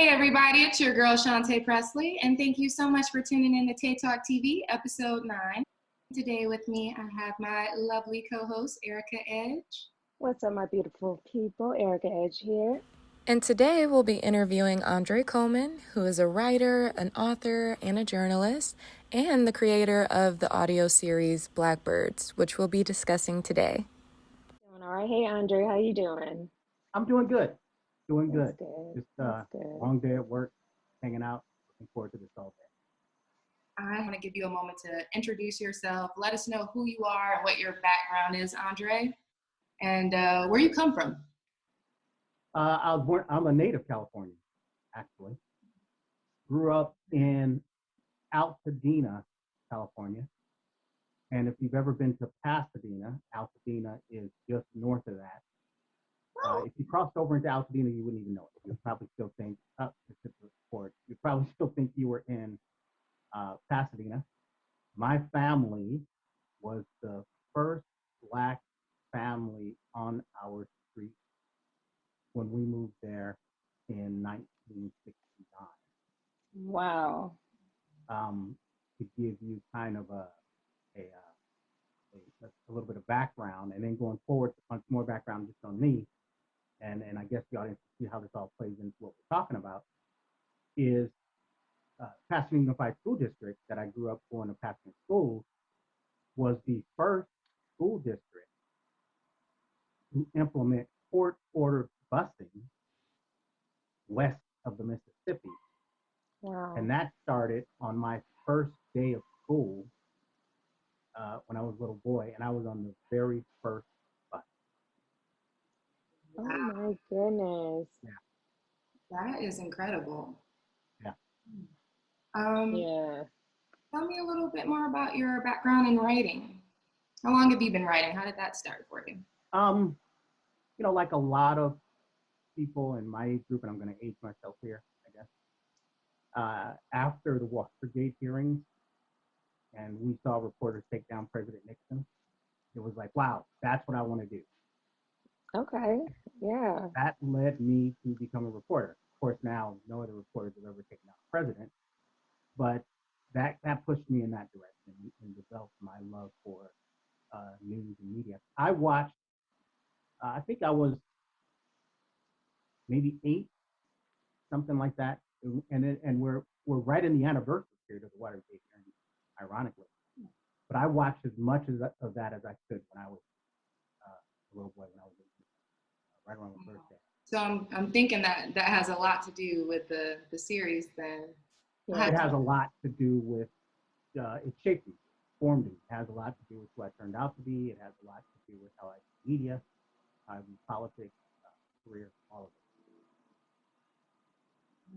Hey everybody, it's your girl Chanté Presley, and thank you so much for tuning in to TaeTalkTV, episode 9. Today with me, I have my lovely co-host, Erica Edge. What's up, my beautiful people? Erica Edge here. And today we'll be interviewing André Coleman, who is a writer, an author, and a journalist, and the creator of the audio series Blackbirds, which we'll be discussing today. Doing all right. Hey, Andre, how you doing? I'm doing good. Doing That's good. good. Just That's good. long day at work, hanging out. Looking forward to this all day. I want to give you a moment to introduce yourself. Let us know who you are and what your background is, André, and where you come from. I was born. I'm a native Californian, actually. Grew up in Altadena, California. And if you've ever been to Pasadena, Altadena is just north of that. If you crossed over into Altadena, you wouldn't even know it. You'd probably still think, you'd probably still think you were in Pasadena. My family was the first Black family on our street when we moved there in 1969. Wow. To give you kind of a little bit of background, and then going forward, much more background just on me, and I guess the audience will see how this all plays into what we're talking about, is Pasadena Unified School District that I grew up going to Pasadena schools was the first school district to implement court-ordered busing west of the Mississippi. Wow. And that started on my first day of school when I was a little boy, and I was on the very first bus. Oh my goodness. Yeah. That is incredible. Yeah. Yeah. Tell me a little bit more about your background in writing. How long have you been writing? How did that start for you? Like a lot of people in my age group, and I'm going to age myself here, I guess. After the Watergate hearings, and we saw reporters take down President Nixon, it was like, wow, that's what I want to do. Okay. Yeah. That led me to become a reporter. Of course, now no other reporters have ever taken down a president, but that pushed me in that direction and developed my love for news and media. I watched, I think I was maybe 8, something like that, and we're right in the anniversary period of the Watergate hearings, ironically. But I watched as much of that as I could when I was a little boy, when I was right around my birthday. So I'm thinking that has a lot to do with the series then. Yeah. It has a lot to do with, it shaped me, formed me. It has a lot to do with who I turned out to be. It has a lot to do with how I see media, how I view politics, career, all of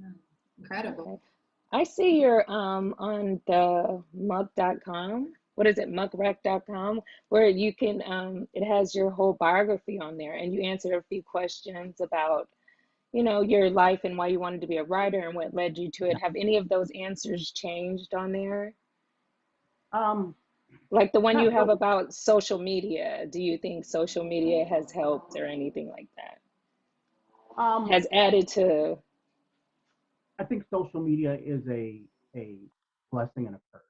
it. Incredible. Okay. I see you're on the muck.com. What is it? Muckrec.com, where you can, it has your whole biography on there, and you answer a few questions about, your life and why you wanted to be a writer and what led you to it. Have any of those answers changed on there? Like the one you have about social media. Do you think social media has helped or anything like that? Has added to? I think social media is a blessing and a curse.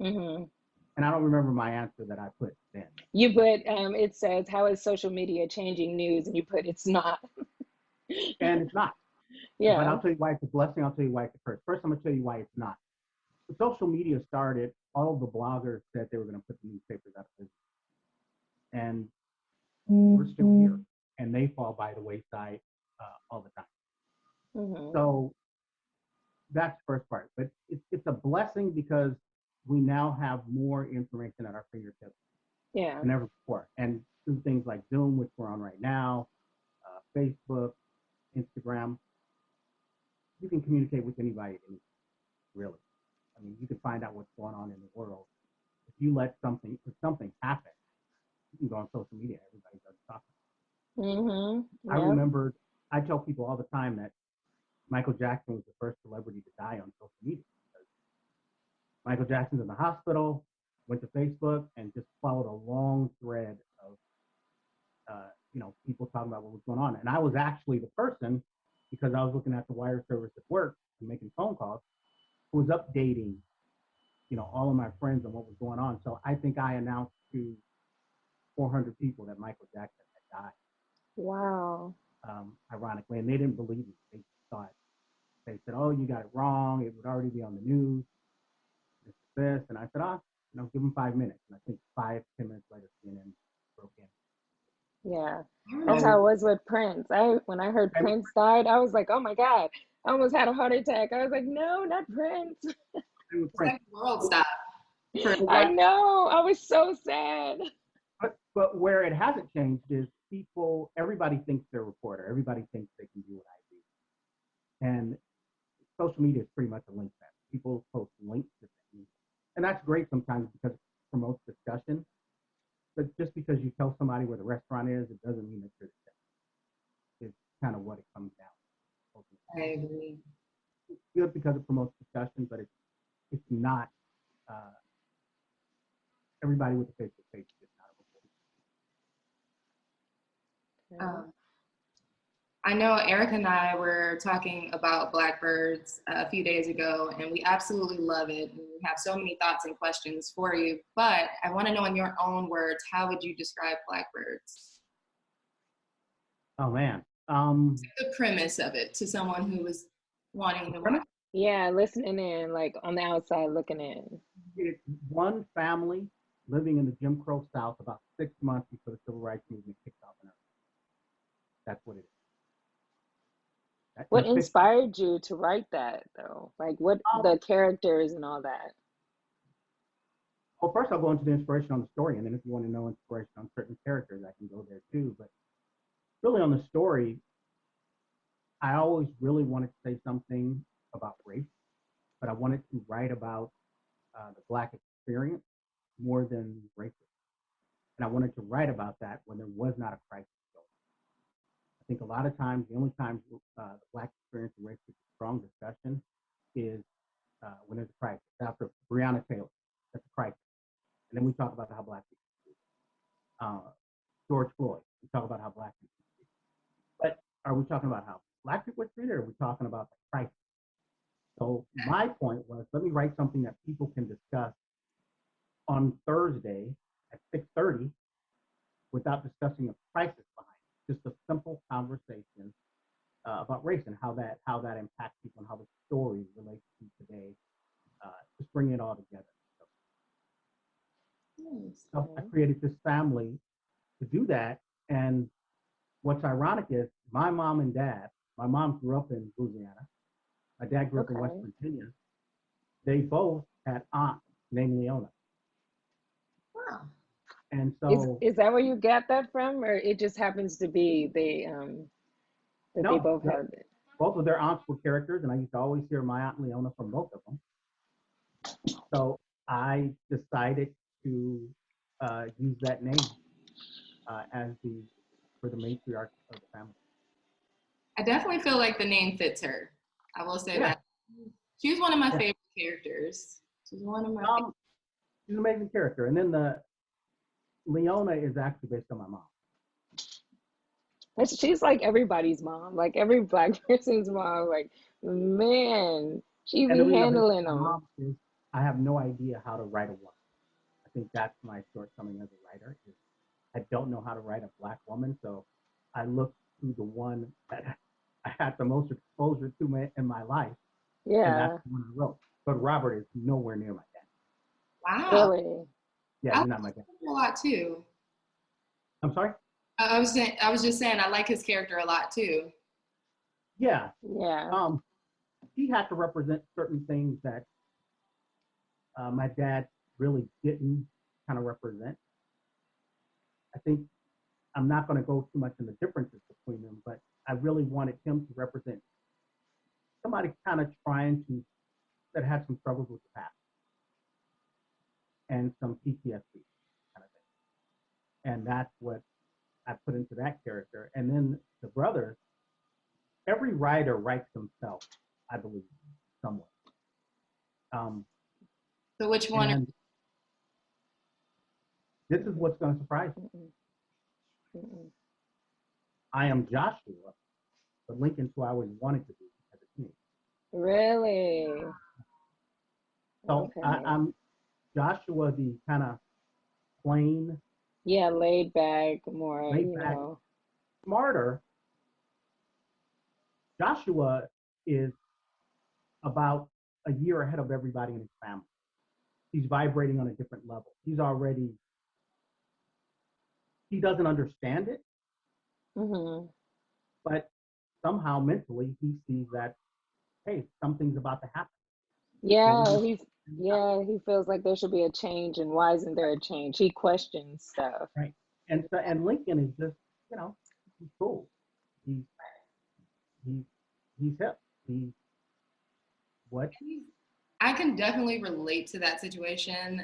Mm-hmm. And I don't remember my answer that I put then. You put, it says, how is social media changing news? And you put, it's not. And it's not. Yeah. But I'll tell you why it's a blessing. I'll tell you why it's a curse. First, I'm going to tell you why it's not. The social media started, all of the bloggers said they were going to put the newspapers out of business. And we're still here. And they fall by the wayside all the time. Mm-hmm. So that's the first part. But it's a blessing because we now have more information at our fingertips than ever before. And through things like Zoom, which we're on right now, Facebook, Instagram, you can communicate with anybody, really. I mean, you can find out what's going on in the world. If something happens, you can go on social media, everybody's already talking. Mm-hmm. I remember, I tell people all the time that Michael Jackson was the first celebrity to die on social media. Michael Jackson's in the hospital, went to Facebook, and just followed a long thread of, people talking about what was going on. And I was actually the person because I was looking at the wire service at work and making phone calls, who was updating, all of my friends on what was going on. So I think I announced to 400 people that Michael Jackson had died. Wow. Ironically, and they didn't believe me. They thought, they said, "Oh, you got it wrong. It would already be on the news. This." And I said, give them 5 minutes. And I think 5-10 minutes later, CNN broke in. Yeah, that's how it was with Prince. When I heard Prince died, I was like, oh my God, I almost had a heart attack. I was like, no, not Prince. It's like the world stopped. I know, I was so sad. But where it hasn't changed is everybody thinks they're a reporter. Everybody thinks they can do what I do. And social media is pretty much a link fest. People post links to things. And that's great sometimes because it promotes discussion. But just because you tell somebody where the restaurant is, it doesn't mean that you're the chef. It's kind of what it comes down to. I agree. It's good because it promotes discussion, but it's not everybody with a Facebook page is not a reporter. I know Erica and I were talking about Blackbirds a few days ago, and we absolutely love it. We have so many thoughts and questions for you, but I want to know in your own words, how would you describe Blackbirds? Oh, man. The premise of it to someone who was wanting to watch. Yeah, listening in, like on the outside looking in. It's one family living in the Jim Crow South about 6 months before the Civil Rights Movement kicked off in America. That's what it is. What inspired you to write that, though? Like, what the characters and all that? Well, first I'll go into the inspiration on the story, and then if you want to know inspiration on certain characters, I can go there too. But really on the story, I always really wanted to say something about race, but I wanted to write about the Black experience more than racism. And I wanted to write about that when there was not a crisis. I think a lot of times, the only time the Black experience and race is a strong discussion is when there's a crisis. After Breonna Taylor, that's a crisis. And then we talk about how Black people George Floyd, we talk about how Black people But are we talking about how Black people are treated, or are we talking about the crisis? So my point was, let me write something that people can discuss on Thursday at 6:30 without discussing a crisis behind it. Just a simple conversation about race and how that impacts people and how the story relates to today. Just bring it all together. So I created this family to do that. And what's ironic is my mom and dad, my mom grew up in Louisiana. My dad grew up in West Virginia. They both had aunts named Leona. Wow. And so is that where you got that from, or it just happens to be they both had it? Both of their aunts were characters, and I used to always hear my aunt Leona from both of them. So I decided to use that name for the matriarch of the family. I definitely feel like the name fits her. I will say that. She was one of my favorite characters. She's one of my favorite. She's an amazing character. And then the Leona is actually based on my mom. She's like everybody's mom, like every Black person's mom. Like, man, she be handling them. I have no idea how to write a woman. I think that's my shortcoming as a writer. Is I don't know how to write a Black woman, so I look to the one that I had the most exposure to in my life. Yeah. And that's the one I wrote. But Robert is nowhere near my dad. Wow. Really? Yeah, he's not my dad. A lot too. I'm sorry? I was just saying I like his character a lot too. Yeah. Yeah. He had to represent certain things that my dad really didn't kind of represent. I think I'm not going to go too much in the differences between them, but I really wanted him to represent somebody kind of that had some struggles with the past and some PTSD kind of thing. And that's what I put into that character. And then the brothers, every writer writes himself, I believe, somewhere. So which one? This is what's going to surprise you. I am Joshua, but Lincoln's who I always wanted to be as a teenager. Really? So Okay. I'm Joshua, the kind of plain, Yeah, laid back, more, laid back, smarter. Joshua is about a year ahead of everybody in his family. He's vibrating on a different level. He doesn't understand it, Mm-hmm. but somehow mentally he sees that, hey, something's about to happen. Yeah, And he feels like there should be a change, and why isn't there a change? He questions stuff. right. And Lincoln is just, he's cool. He's he's he's hip. He's what? I can definitely relate to that situation.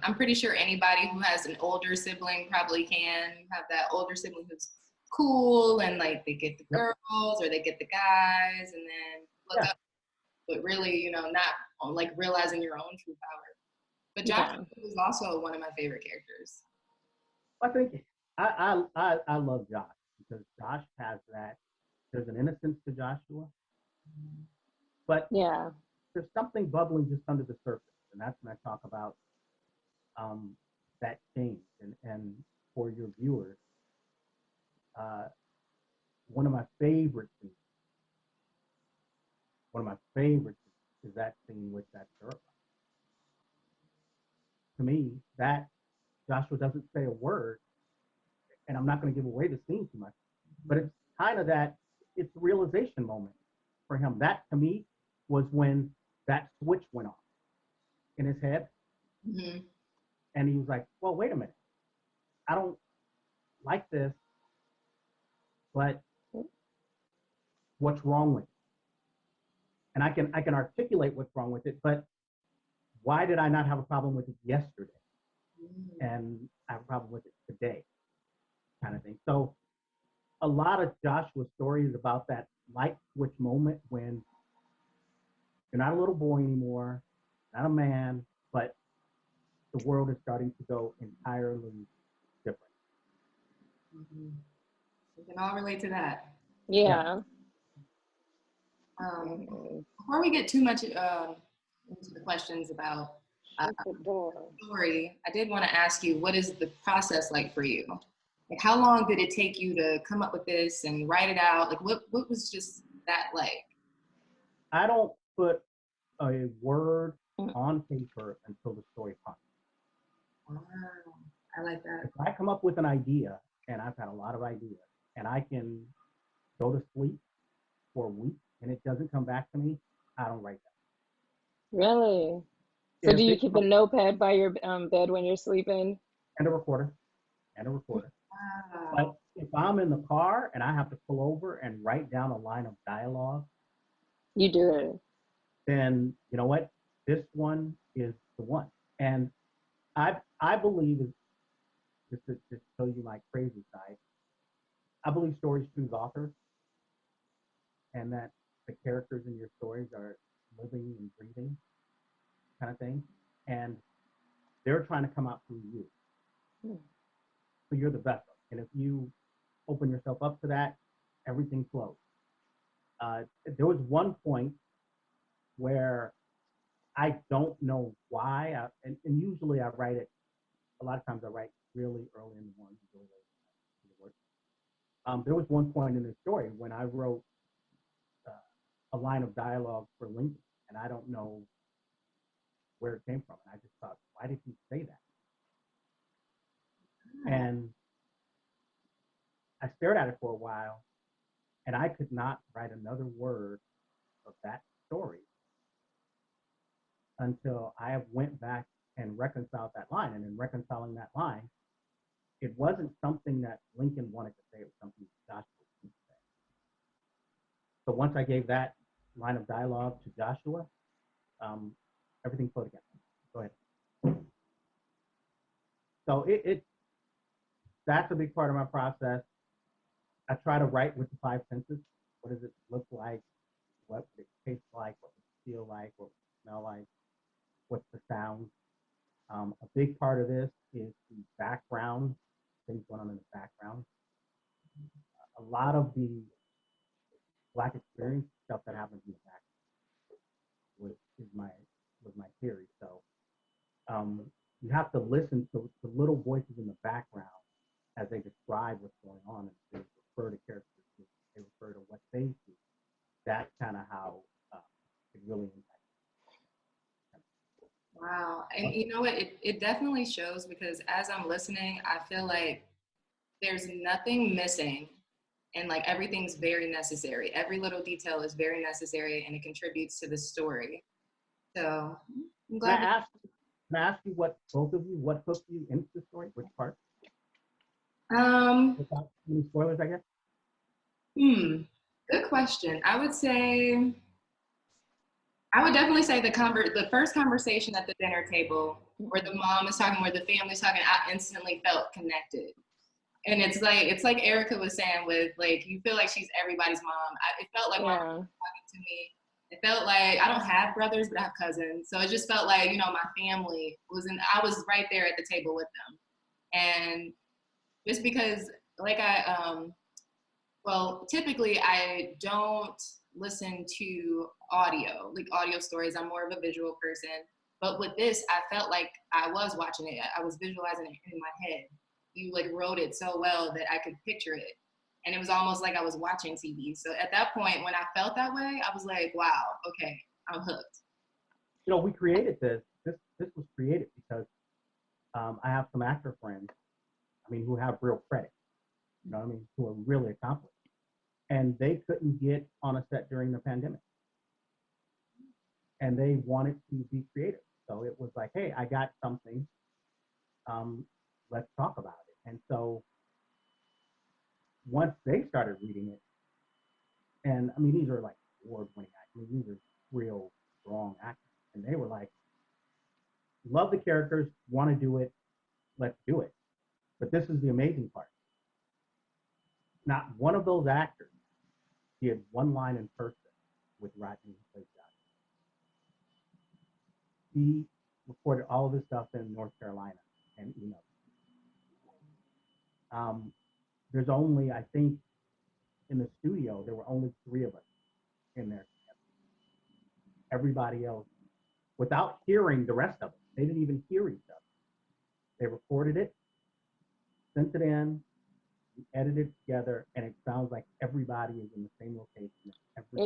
I'm pretty sure anybody who has an older sibling probably can have that older sibling who's cool and like they get the Yep. girls or they get the guys and then look Yeah. up, but really, not like realizing your own true power. But Josh Yeah. was also one of my favorite characters. I think I love Josh because Josh has that. There's an innocence to Joshua, but Yeah. there's something bubbling just under the surface, and that's when I talk about that change. And for your viewers, uh, one of my favorite scenes, is that scene with that syrup. To me, that Joshua doesn't say a word, and I'm not going to give away the scene too much, but it's kind of that, it's a realization moment for him. That to me was when that switch went off in his head. Mm-hmm. And he was like, well, wait a minute. I don't like this, but what's wrong with it? And I can articulate what's wrong with it, but why did I not have a problem with it yesterday? And I have a problem with it today, kind of thing. So a lot of Joshua's story is about that light switch moment when you're not a little boy anymore, not a man, but the world is starting to go entirely different. Mm-hmm. We can all relate to that. Yeah. Before we get too much into the questions about Shut the door. story, I did want to ask you, what is the process like for you? Like, how long did it take you to come up with this and write it out? Like, what was just that like? I don't put a word on paper until the story comes. Wow, I like that. If I come up with an idea, and I've had a lot of ideas, and I can go to sleep for a week and it doesn't come back to me, I don't write that. Really? So do If you it keep a notepad by your bed when you're sleeping? and a recorder. Wow. But if I'm in the car and I have to pull over and write down a line of dialogue, You do it. then you know what? This one is the one. And I believe, just to show you my crazy side, I believe stories choose authors, and that the characters in your stories are living and breathing kind of thing. And they're trying to come out through you. So you're the vessel. And if you open yourself up to that, everything flows. There was one point where I don't know why, and usually I write it, a lot of times I write really early in the morning, really late in the work. There was one point in the story when I wrote a line of dialogue for Lincoln, and I don't know where it came from. And I just thought, why did he say that? And I stared at it for a while, and I could not write another word of that story until I went back and reconciled that line. And in reconciling that line, it wasn't something that Lincoln wanted to say, it was something Joshua wanted to say. So once I gave that line of dialogue to Joshua, everything flowed again. Go ahead. So that's a big part of my process. I try to write with the five senses. What does it look like? What would it taste like? What would it feel like? What would it smell like? What's the sound? A big part of this is the background, things going on in the background. A lot of the Black experience, stuff that happens in the back was is my was my theory. So you have to listen to little voices in the background as they describe what's going on, and they refer to characters, they refer to what they see. That's kind of how it really impacts. Wow. And you know what? It definitely shows because as I'm listening, I feel like there's nothing missing and like everything's very necessary. Every little detail is very necessary and it contributes to the story. So I'm Can I glad. ask? Can I ask you what what hooked you into the story? Which part? Without any spoilers, I guess. Good question. I would definitely say the first conversation at the dinner table where the mom is talking, where the family's talking, I instantly felt connected. And it's like Erica was saying with like you feel like she's everybody's mom. It felt like my mom was talking to me. It felt like I don't have brothers, but I have cousins. So it just felt like, you know, my family I was right there at the table with them. And just because like well, typically I don't listen to like audio stories. I'm more of a visual person. But with this, I felt like I was watching it. I was visualizing it in my head. You like wrote it so well that I could picture it. And it was almost like I was watching TV. So at that point, when I felt that way, I was like, wow, okay, I'm hooked. You know, we created this. This was created because I have some actor friends, I mean, who have real credit, you know what I mean, who are really accomplished. And they couldn't get on a set during the pandemic. And they wanted to be creative. So it was like, hey, I got something. Let's talk about it. And so once they started reading it, and I mean, these are like award-winning actors. These are real strong actors. And they were like, love the characters, want to do it, let's do it. But this is the amazing part. Not one of those actors did one line in person with Rodney, who plays Josh. He recorded all of this stuff in North Carolina and there's only, I think, in the studio, there were only 3 of us in there. Everybody else, without hearing the rest of it, they didn't even hear each other. They recorded it, sent it in, edited together, and it sounds like everybody is in the same location.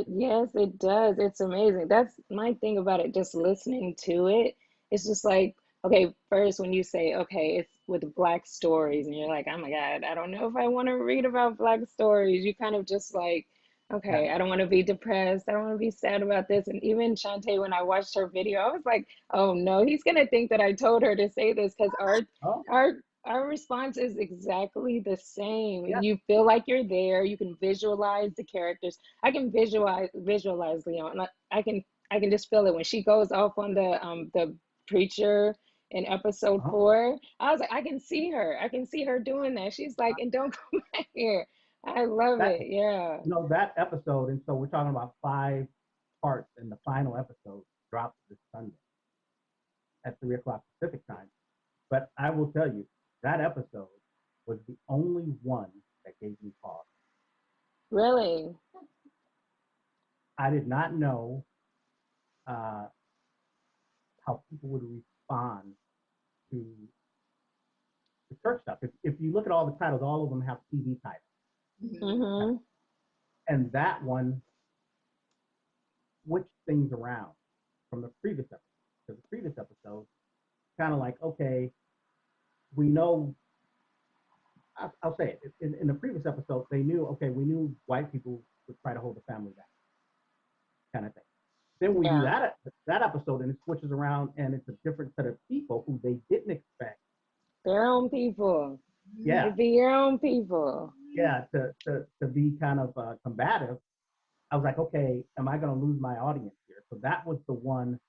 Yes, it does. It's amazing. That's my thing about it, just listening to it. It's just like, okay, first when you say, okay, it's with Black stories, and you're like, oh my God, I don't know if I want to read about Black stories. You kind of just like, Yeah. okay, I don't want to be depressed. I don't want to be sad about this. And even Shantae, when I watched her video, I was like, oh no, he's gonna think that I told her to say this because Oh, our our response is exactly the same. yeah. You feel like you're there. You can visualize the characters. I can visualize Leon. I can just feel it when she goes off on the preacher in episode Uh-huh. 4. I was like, I can see her. I can see her doing that. She's like, and don't come back here. I love That, it. Yeah. that episode, and so we're talking about 5 parts, and the final episode drops this Sunday at 3 o'clock Pacific time. But I will tell you, that episode was the only one that gave me pause. Really? I did not know uh, how people would respond to the church stuff. If you look at all the titles, all of them have TV titles. Mm-hmm. And that one switched things around from the previous episode. Because the previous episode, kind of like, okay, we know, I'll say it. In the previous episode, they knew, okay, we knew white people would try to hold the family back, kind of thing. Then we do Yeah. that episode, and it switches around, and it's a different set of people who they didn't expect. Their own people. Yeah, It'd be your own people. yeah, to be kind of combative. I was like, okay, am I going to lose my audience here? So that was the one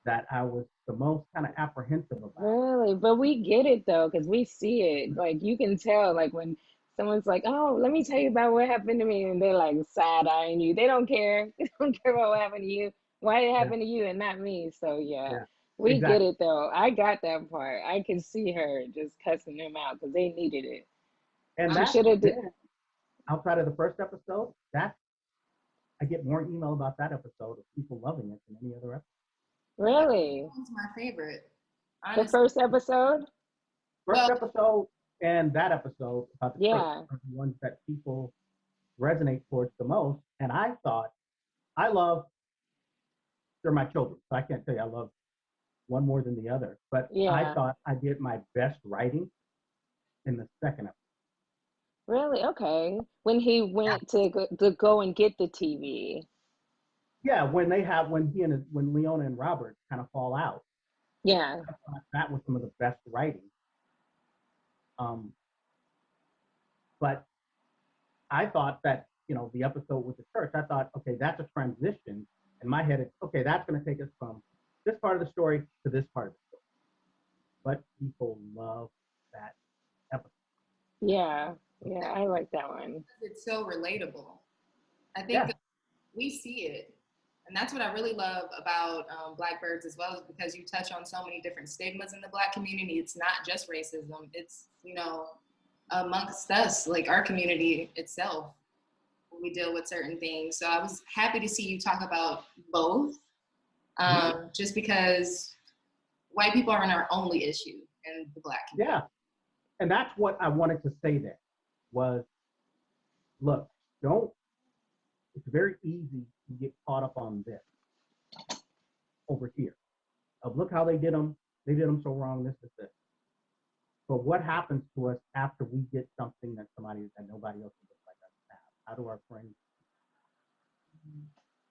that I was the most kind of apprehensive about. Really? But we get it though, because we see it. Like you can tell, like when someone's like, oh, let me tell you about what happened to me, and they're like side-eyeing you. They don't care. They don't care about what happened to you. Why it Yeah, happened to you and not me. So yeah, yeah, we get exactly. it though. I got that part. I can see her just cussing them out because they needed it. And She that's should have did. been outside of the first episode. I get more email about that episode of people loving it than any other episode. Really? That was my favorite, The honestly. first episode? First Well, episode and that episode about the church Yeah. are the ones that people resonate towards the most. And I thought, I love, they're my children, so I can't tell you I love one more than the other. But I Yeah. thought I did my best writing in the second episode. Really? Okay. When he went to go and get the TV. Yeah, when when Leona and Robert kind of fall out, Yeah. I thought that was some of the best writing. Um, but I thought that, the episode with the church, I thought, okay, that's a transition. In my head, it's okay, that's going to take us from this part of the story to this part of the story. But people love that episode. Yeah. Yeah. I like that one. it's so relatable. I think Yeah. we see it. And that's what I really love about Blackbirds as well, is because you touch on so many different stigmas in the Black community. It's not just racism. It's, amongst us, like our community itself, when we deal with certain things. So I was happy to see you talk about both, just because white people aren't our only issue in the Black community. Yeah. And that's what I wanted to say there was, look, it's very easy to get caught up on this over here. Of look how they did them so wrong, this is this. But what happens to us after we get something that nobody else like us have? How do our friends,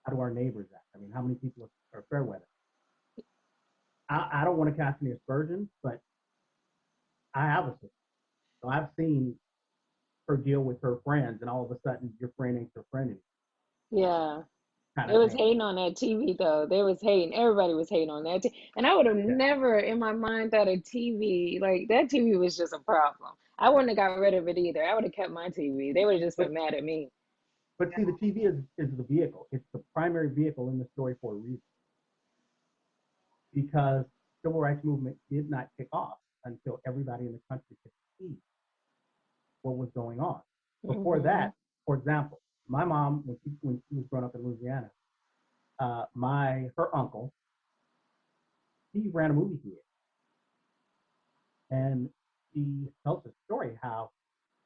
how do our neighbors act? I mean, how many people are fair weather? I don't want to cast any aspersions, but I have a sister. So I've seen her deal with her friends, and all of a sudden your friend ain't your friend anymore. Yeah. Kind They of was thing. hating on that TV though. They was hating. Everybody was hating on that. And I would have Yeah. never in my mind thought a TV, like that TV was just a problem. I wouldn't have got rid of it either. I would have kept my TV. They would have just But been mad at me. see, the TV is the vehicle. It's the primary vehicle in the story for a reason. Because civil rights movement did not kick off until everybody in the country could see what was going on. Before that, for example, my mom, when she was growing up in Louisiana, her uncle, he ran a movie theater. And she tells the story how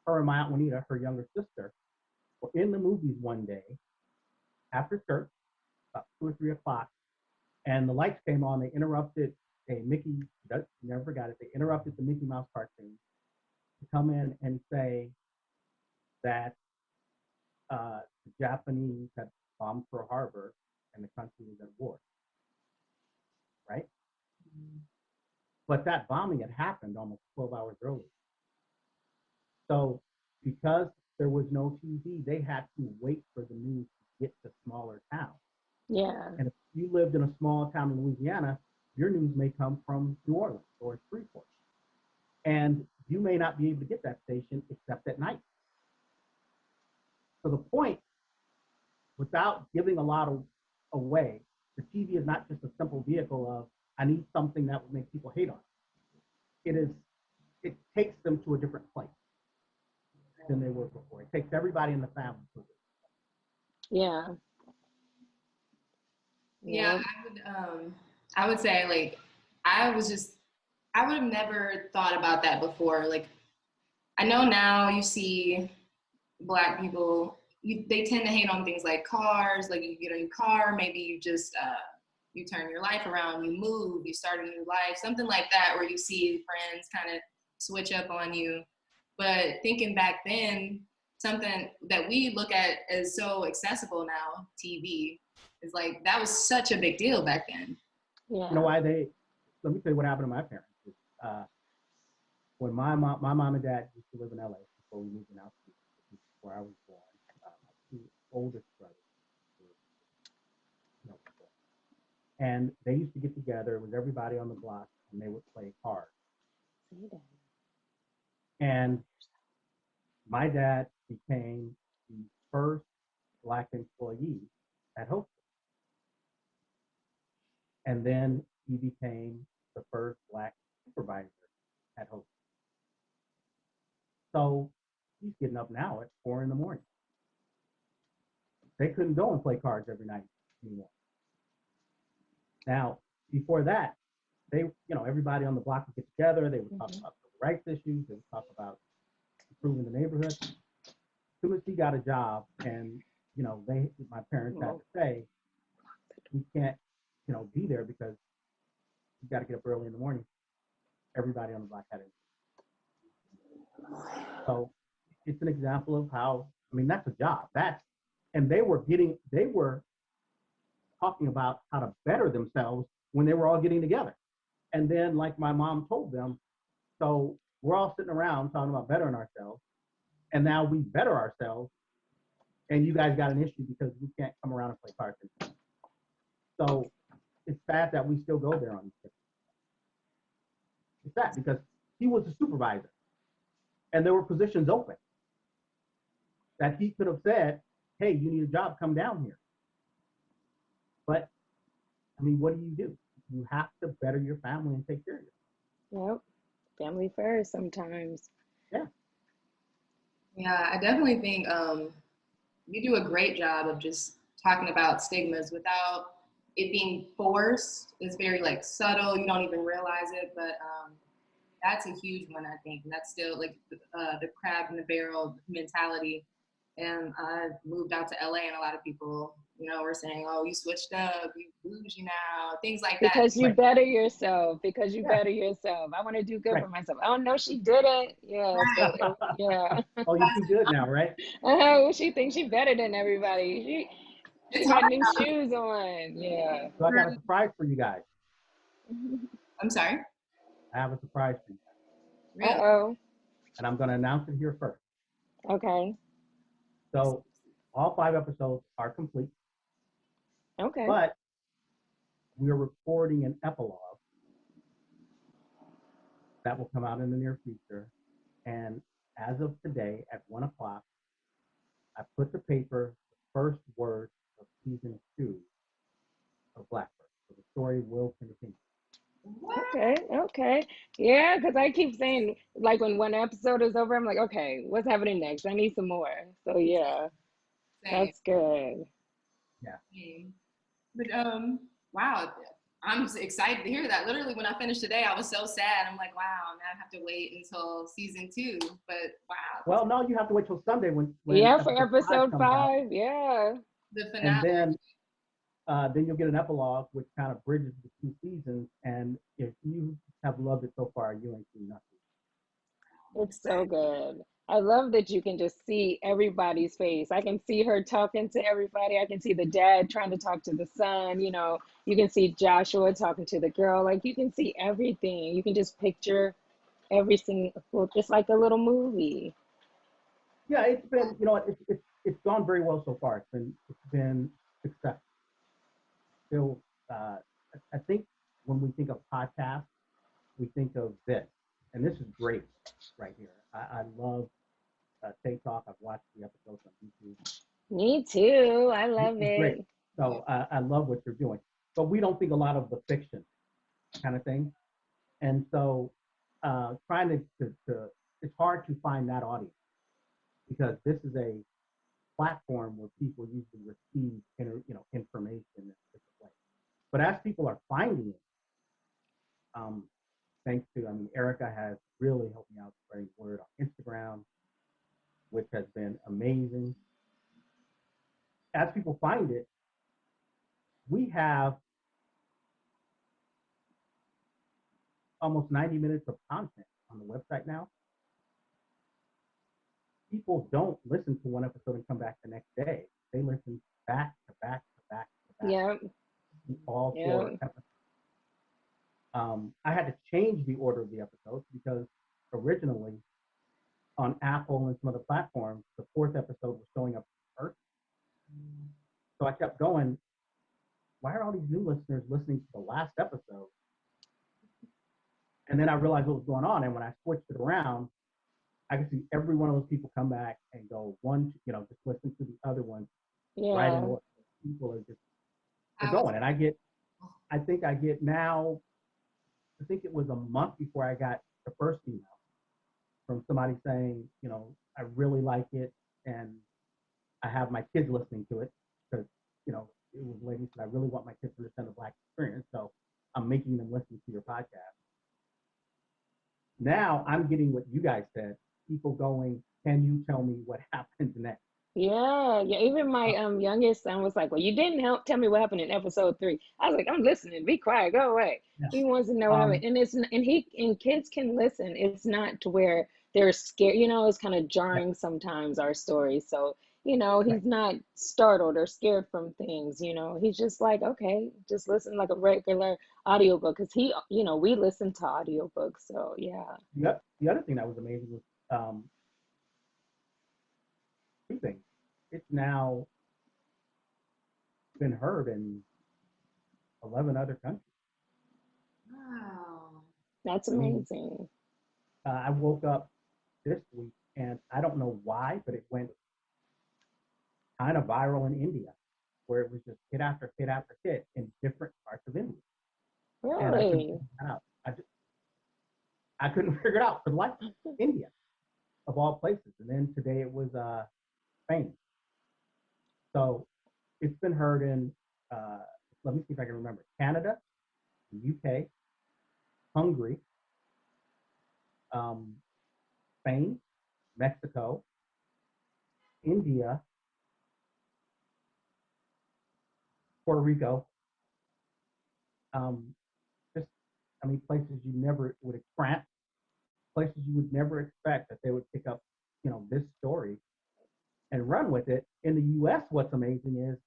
her and my Aunt Juanita, her younger sister, were in the movies one day after church, about 2 or 3 o'clock, and the lights came on. They interrupted never forgot it, they interrupted the Mickey Mouse cartoon to come in and say that the Japanese had bombed Pearl Harbor and the country was at war, right? But that bombing had happened almost 12 hours earlier. So because there was no TV, they had to wait for the news to get to smaller towns. Yeah. And if you lived in a small town in Louisiana, your news may come from New Orleans or Freeport. And you may not be able to get that station except at night. So the point, without giving a lot away, the TV is not just a simple vehicle of, I need something that would make people hate on it. It takes them to a different place than they were before. It takes everybody in the family to it. Yeah. Yeah, I would say like I would have never thought about that before. Like I know now you see Black people, they tend to hate on things like cars. Like you get a new car, maybe you just you turn your life around, you move, you start a new life, something like that, where you see friends kind of switch up on you. But thinking back then, something that we look at as so accessible now, TV, is like that was such a big deal back then. Yeah. You know why let me tell you what happened to my parents. When my mom and dad used to live in LA before we moved in Altitude, where I was born, my 2 oldest brothers were, and they used to get together. It was everybody on the block, and they would play cards. And my dad became the first Black employee at Hope. And then he became the first Black supervisor at Hope. So he's getting up now at 4 in the morning. They couldn't go and play cards every night anymore. Now, before that, they, everybody on the block would get together. They would talk about civil rights issues. They would talk about improving the neighborhood. As soon as he got a job, and my parents had to say, we can't, be there because you got to get up early in the morning. Everybody on the block had it. So it's an example of how, that's a job. And they were talking about how to better themselves when they were all getting together. And then, like my mom told them, so we're all sitting around talking about bettering ourselves, and now we better ourselves, and you guys got an issue because we can't come around and play cards anymore. So it's sad that we still go there on these trips. It's sad because he was a supervisor, and there were positions open that he could have said, hey, you need a job, come down here. But, what do? You have to better your family and take care of you. Yep. Family first sometimes. Yeah. Yeah, I definitely think you do a great job of just talking about stigmas without it being forced. It's very subtle. You don't even realize it, but that's a huge one, I think. And that's still the crab in the barrel mentality. And I moved out to LA, and a lot of people, were saying, "Oh, you switched up, you bougie now," things like that. Because you better yourself. Because you better yourself. I want to do good for myself. Oh no, she didn't. Yeah. So, yeah. Oh, you do good now, right? She thinks she's better than everybody. She got new shoes on. Yeah. So I got a surprise for you guys. I'm sorry? I have a surprise for you guys. Really? Uh-oh. And I'm going to announce it here first. Okay. So all 5 episodes are complete. Okay. But we're recording an epilogue that will come out in the near future. And as of today at 1 o'clock, I put to paper the first word of season 2 of Blackbirds. So the story will continue. Okay. Yeah, because I keep saying, when one episode is over, I'm like, okay, what's happening next? I need some more. So yeah, that's good. Yeah. But wow, I'm excited to hear that. Literally, when I finished today, I was so sad. I'm like, wow, now I have to wait until season 2. But wow. Well, no, you have to wait till Sunday when yeah, for episode 5. Yeah. The finale. And then you'll get an epilogue, which kind of bridges the 2 seasons. And if you have loved it so far, you ain't seen nothing. It's so good. I love that you can just see everybody's face. I can see her talking to everybody. I can see the dad trying to talk to the son. You can see Joshua talking to the girl. You can see everything. You can just picture every single, just like a little movie. Yeah, it's been, it's gone very well so far. It's been successful. Still, I think when we think of podcasts, we think of this, and this is great right here. I love TaeTalk. I've watched the episodes on YouTube. Me too. I love it. Great. So I love what you're doing, but we don't think a lot of the fiction kind of thing, and so trying to it's hard to find that audience because this is a platform where people usually receive information in different ways. But as people are finding it, thanks to Erica has really helped me out spreading word on Instagram, which has been amazing. As people find it, we have almost 90 minutes of content on the website now. People don't listen to one episode and come back the next day. They listen back to back to back to back. Yeah. All 4 episodes. I had to change the order of the episodes because originally on Apple and some other platforms, the 4th episode was showing up first. So I kept going, why are all these new listeners listening to the last episode? And then I realized what was going on. And when I switched it around, I could see every one of those people come back and go, just listen to the other one. Yeah. Right in order. People are just going. And I think it was a month before I got the first email from somebody saying, I really like it, and I have my kids listening to it. it was ladies that I really want my kids to understand the Black experience, so I'm making them listen to your podcast. Now I'm getting what you guys said. People going, can you tell me what happens next? Yeah, yeah. Even my youngest son was like, "Well, you didn't help tell me what happened in episode 3." I was like, "I'm listening. Be quiet. Go away." Yeah. He wants to know what happened, and kids can listen. It's not to where they're scared. It's kind of jarring sometimes our stories. So Right. he's not startled or scared from things. He's just like, okay, just listen like a regular audiobook. Because we listen to audiobooks. So yeah. The other thing that was amazing was two things. It's now been heard in 11 other countries. Wow. That's I mean, amazing. I woke up this week and I don't know why, but it went kind of viral in India, where it was just hit after hit after hit in different parts of India. And I couldn't Really? figure it out. I couldn't figure it out for life. India, of all places. And then today it was Spain. So it's been heard in, let me see if I can remember, Canada, the UK, Hungary, Spain, Mexico, India, Puerto Rico, just, places you never would expect, places you would never expect that they would pick up, this story and run with it. In the U.S., what's amazing is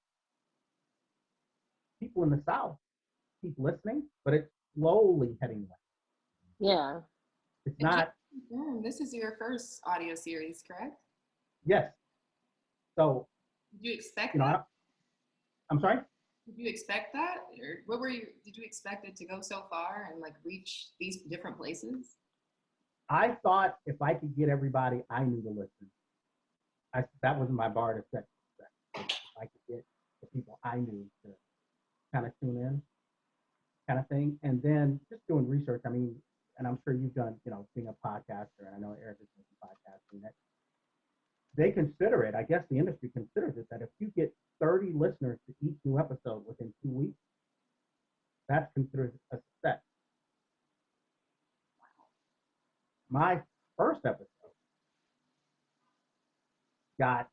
people in the South keep listening, but it's slowly heading west. Yeah. It's And just not. this is your first audio series, correct? Yes. So, Did you expect that? I'm sorry? Did you expect that? Or what were you, did you expect it to go so far and like reach these different places? I thought if I could get everybody I knew to listen, that was my bar to set. If I could get the people I knew to kind of tune in, kind of thing. And then just doing research, and I'm sure you've done, being a podcaster, and I know Eric is doing podcasting, that they consider it, I guess the industry considers it, that if you get 30 listeners to each new episode within 2 weeks, that's considered a success. My first episode got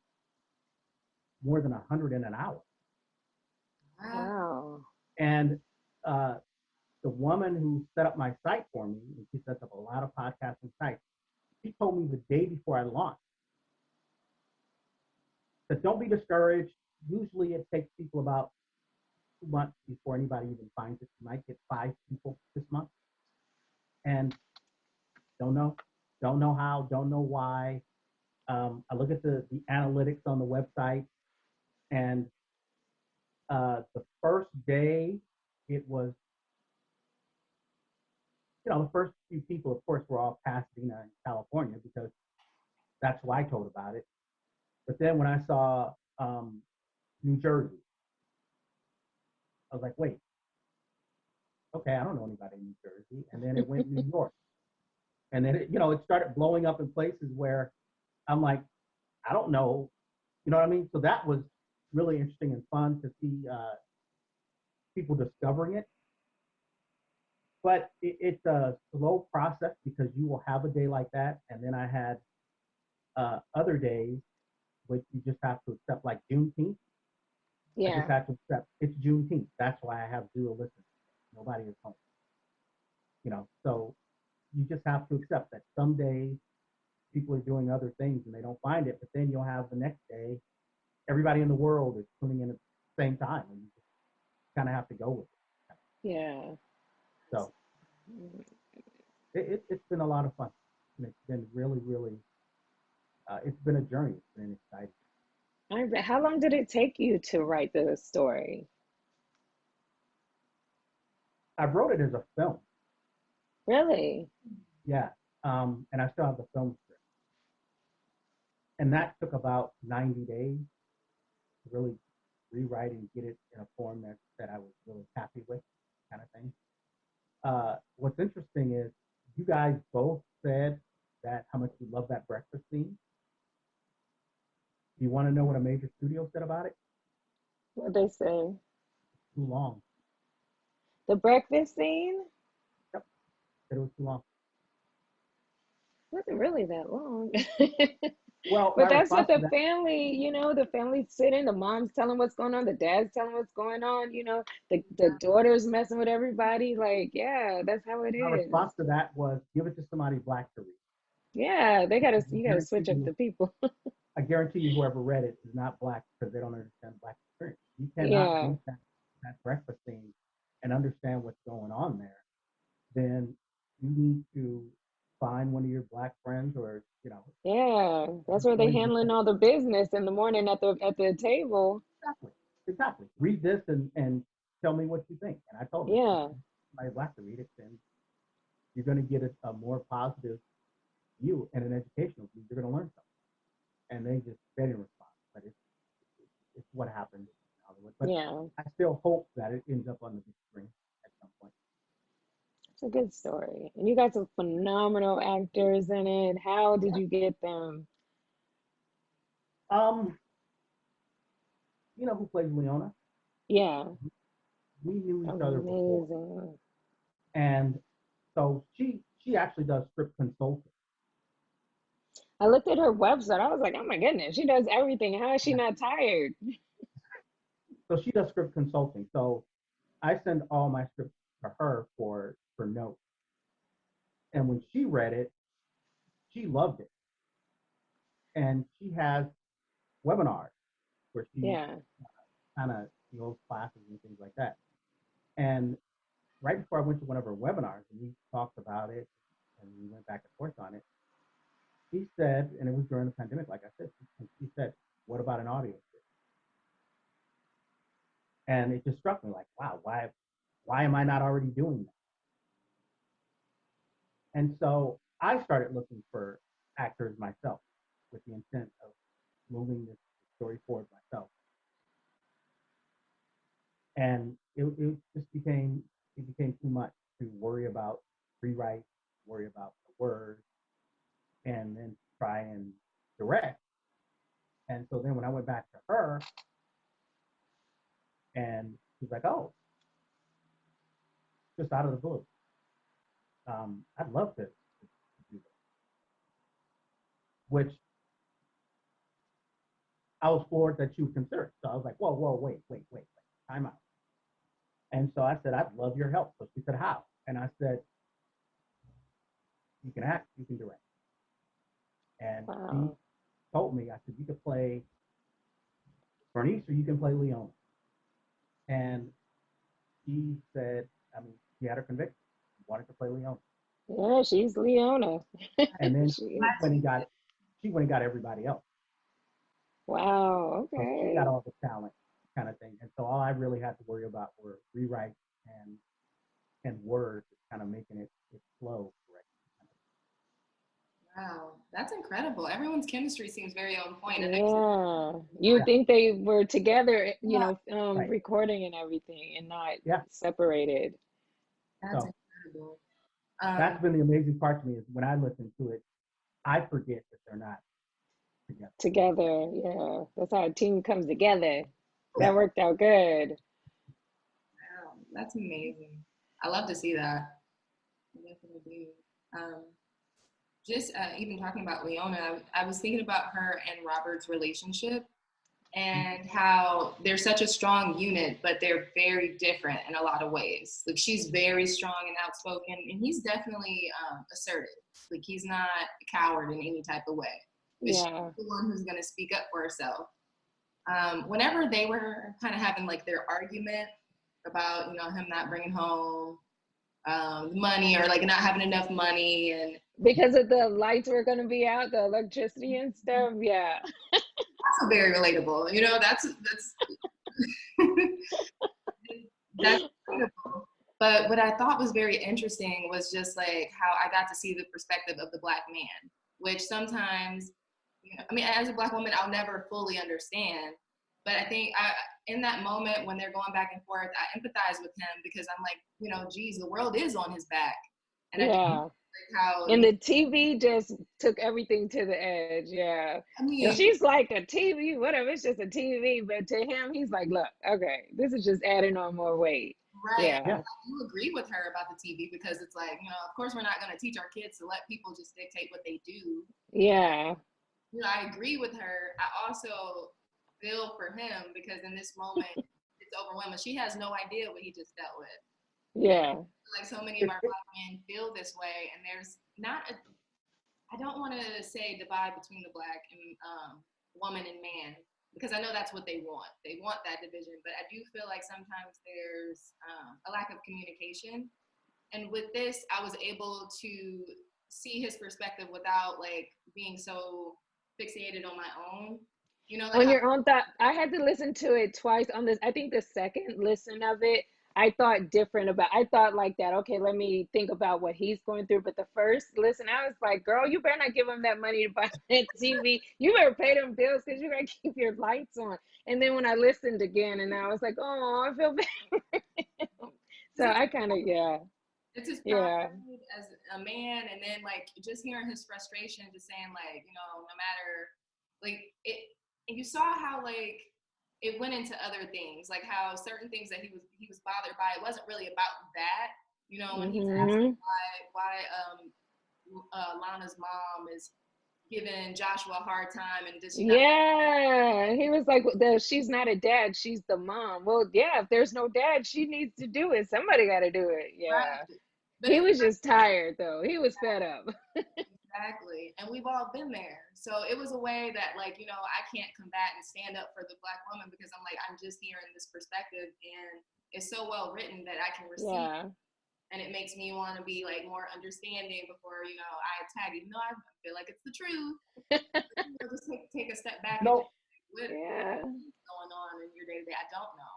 more than 100 in an hour. Wow. And the woman who set up my site for me, and she sets up a lot of podcasting sites, she told me the day before I launched that don't be discouraged. Usually it takes people about 2 months before anybody even finds it. You might get 5 people this month. And don't know how, don't know why. I look at the analytics on the website, and the first day it was, the first few people, of course, were all Pasadena and California because that's who I told about it. But then when I saw New Jersey, I was like, wait, okay, I don't know anybody in New Jersey. And then it went New York. And then, it started blowing up in places where I'm like, I don't know, you know what I mean? So that was really interesting and fun to see people discovering it. But it's a slow process because you will have a day like that. And then I had other days which you just have to accept, like Juneteenth. I just Yeah. have to accept it's Juneteenth. That's why I have 0 listeners. Nobody is home. So you just have to accept that some days people are doing other things and they don't find it, but then you'll have the next day, everybody in the world is tuning in at the same time, and you just kind of have to go with it. Yeah. So it's been a lot of fun. And it's been really, really, it's been a journey. It's been exciting. How long did it take you to write the story? I wrote it as a film. Really? Yeah. And I still have the film script. And that took about 90 days to really rewrite and get it in a form that I was really happy with, kind of thing. What's interesting is you guys both said that how much you love that breakfast scene. Do you want to know what a major studio said about it? What they say? Too long. The breakfast scene Yep. Said it was too long. wasn't really that long. Well, But my that's what response to the that, family, the family sitting, the mom's telling what's going on, the dad's telling what's going on, the daughter's messing with everybody. Like, yeah, that's how it my is. response to that was give it to somebody black to read. Yeah, I you gotta guarantee switch up you, the people. I guarantee you, whoever read it is not black because they don't understand black experience. You cannot Yeah, read that breakfast scene and understand what's going on there. Then you need to find one of your black friends or yeah. That's where they boys and handling all the business in the morning at the table. exactly, exactly. Read this and tell me what you think. And I told them, if Yeah, somebody black to read it, then you're going to get a more positive view and an educational view. You're going to learn something. And they didn't respond. But it's what happened in Hollywood. But yeah. I still hope that it ends up on the big screen at some point. It's a good story. And you got some phenomenal actors in it. How did you get them? Um, you know who plays Leona? Yeah, We knew each other before, amazing. and so she actually does script consulting. I looked at her website. I was like, oh my goodness, she does everything. How is she Yeah. not tired? So she does script consulting. So I send all my scripts to her for notes. And when she read it, she loved it. And she has webinars where she Yeah. kind of goes classes and things like that. And right before I went to one of her webinars and we talked about it and we went back and forth on it, she said, and it was during the pandemic, like I said, she said, what about an audio script? And it just struck me like, wow, why am I not already doing that? And so I started looking for actors myself with the intent of moving this story forward myself. And it just became too much to worry about rewrite, worry about the words, and then try and direct. And so then when I went back to her, and she's like, "Oh, just out of the blue, I'd love to do this," which I was floored that she would consider it. So I was like, "Whoa, whoa, wait, time out." And so I said, "I'd love your help." So she said, "How?" And I said, "You can act, you can direct." And she Wow. told me, I said, "You could play Bernice or you can play Leona." And she said, I mean, she had her conviction. She wanted to play Leona. Yeah, she's Leona. And then She she is. went and got everybody else. Wow, So she got okay. all the talent kind of thing. And so all I really had to worry about were rewrites and words, kind of making it flow correctly. Wow, that's incredible. Everyone's chemistry seems very on point. And Yeah. You Yeah, think they were together, right. recording and everything and not Yeah. separated. that's So incredible. that's been the amazing part to me is when I listen to it, I forget that they're not together. Together. Yeah. That's how a team comes together. Yeah. That worked out good. Wow, that's amazing. I love to see that. I definitely do. Just even talking about Leona, I was thinking about her and Robert's relationship and how they're such a strong unit, but they're very different in a lot of ways. Like she's very strong and outspoken, and he's definitely assertive. Like he's not a coward in any type of way. But she's Yeah. the one who's going to speak up for herself. Whenever they were kind of having like their argument about him not bringing home money or like not having enough money and Because of the lights were going to be out, the electricity and stuff. Yeah. also very relatable. That's that's relatable. But what I thought was very interesting was just like how I got to see the perspective of the Black man, which sometimes, I mean, as a Black woman, I'll never fully understand. But I think in that moment when they're going back and forth, I empathize with him because I'm like, geez, the world is on his back. And I think Yeah. Like how, And the TV just took everything to the edge. Yeah. I And mean, she's like, a TV, whatever, it's just a TV. But to him, he's like, look, okay, this is just adding on more weight. right. Yeah. Yeah. I do agree with her about the TV because it's like, of course we're not going to teach our kids to let people just dictate what they do. Yeah. I agree with her. I also feel for him because in this moment, it's overwhelming. She has no idea what he just dealt with. Yeah. Like so many of our black men feel this way, and there's not a, I don't want to say divide between the black and woman and man because I know that's what they want. They want that division, but I do feel like sometimes there's a lack of communication. And with this, I was able to see his perspective without like being so fixated on my own. Like On your own thought, I had to listen to it twice on this. I think the second listen of it, I thought different about. I thought like that. Okay, let me think about what he's going through. But the first listen, I was like, "Girl, you better not give him that money to buy that TV. You better pay them bills because you gotta keep your lights on." And then when I listened again, and I was like, "Oh, I feel bad." So I kind of, yeah, it's his pride yeah, as a man, and then like just hearing his frustration, just saying like, no matter like it, and you saw how like it went into other things, like how certain things that he was bothered by, it wasn't really about that. When he's asking hmm why Lana's mom is giving Joshua a hard time, and does she not? yeah. He was like, "She's not a dad. She's the mom." Well, yeah. If there's no dad, she needs to do it. Somebody got to do it. Yeah. Right. But He it's was just tired, though. He was fed up. exactly, and we've all been there. So it was a way that, like, I can't combat and stand up for the black woman because I'm like, I'm just hearing this perspective, and it's so well written that I can receive, Yeah. and it makes me want to be like more understanding before I attack, even though I feel like it's the truth. Just take a step back and No, just what Yeah. is going on in your day to day. I don't know.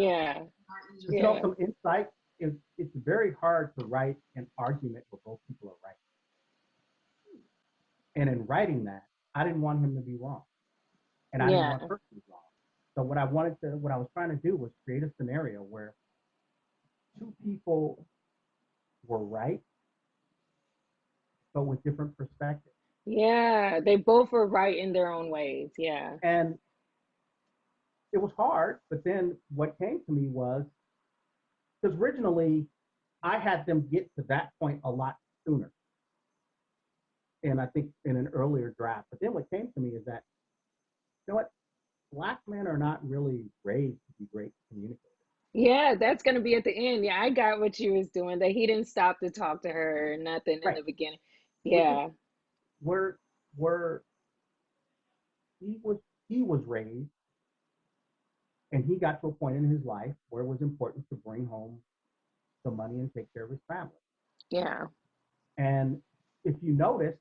Yeah. Aren't usually Yeah. some insight. It's very hard to write an argument where both people are right. And in writing that, I didn't want him to be wrong, and I didn't Yeah. want her to be wrong. So what I was trying to do was create a scenario where two people were right, but with different perspectives. Yeah. They both were right in their own ways. Yeah. And it was hard, but then what came to me was because originally I had them get to that point a lot sooner. And I think in an earlier draft. But then what came to me is that, you know what? Black men are not really raised to be great communicators. Yeah. That's going to be at the end. Yeah. I got what you was doing, that he didn't stop to talk to her or nothing in Right. the beginning. Which is Yeah. where he was raised and he got to a point in his life where it was important to bring home the money and take care of his family. Yeah. And if you notice,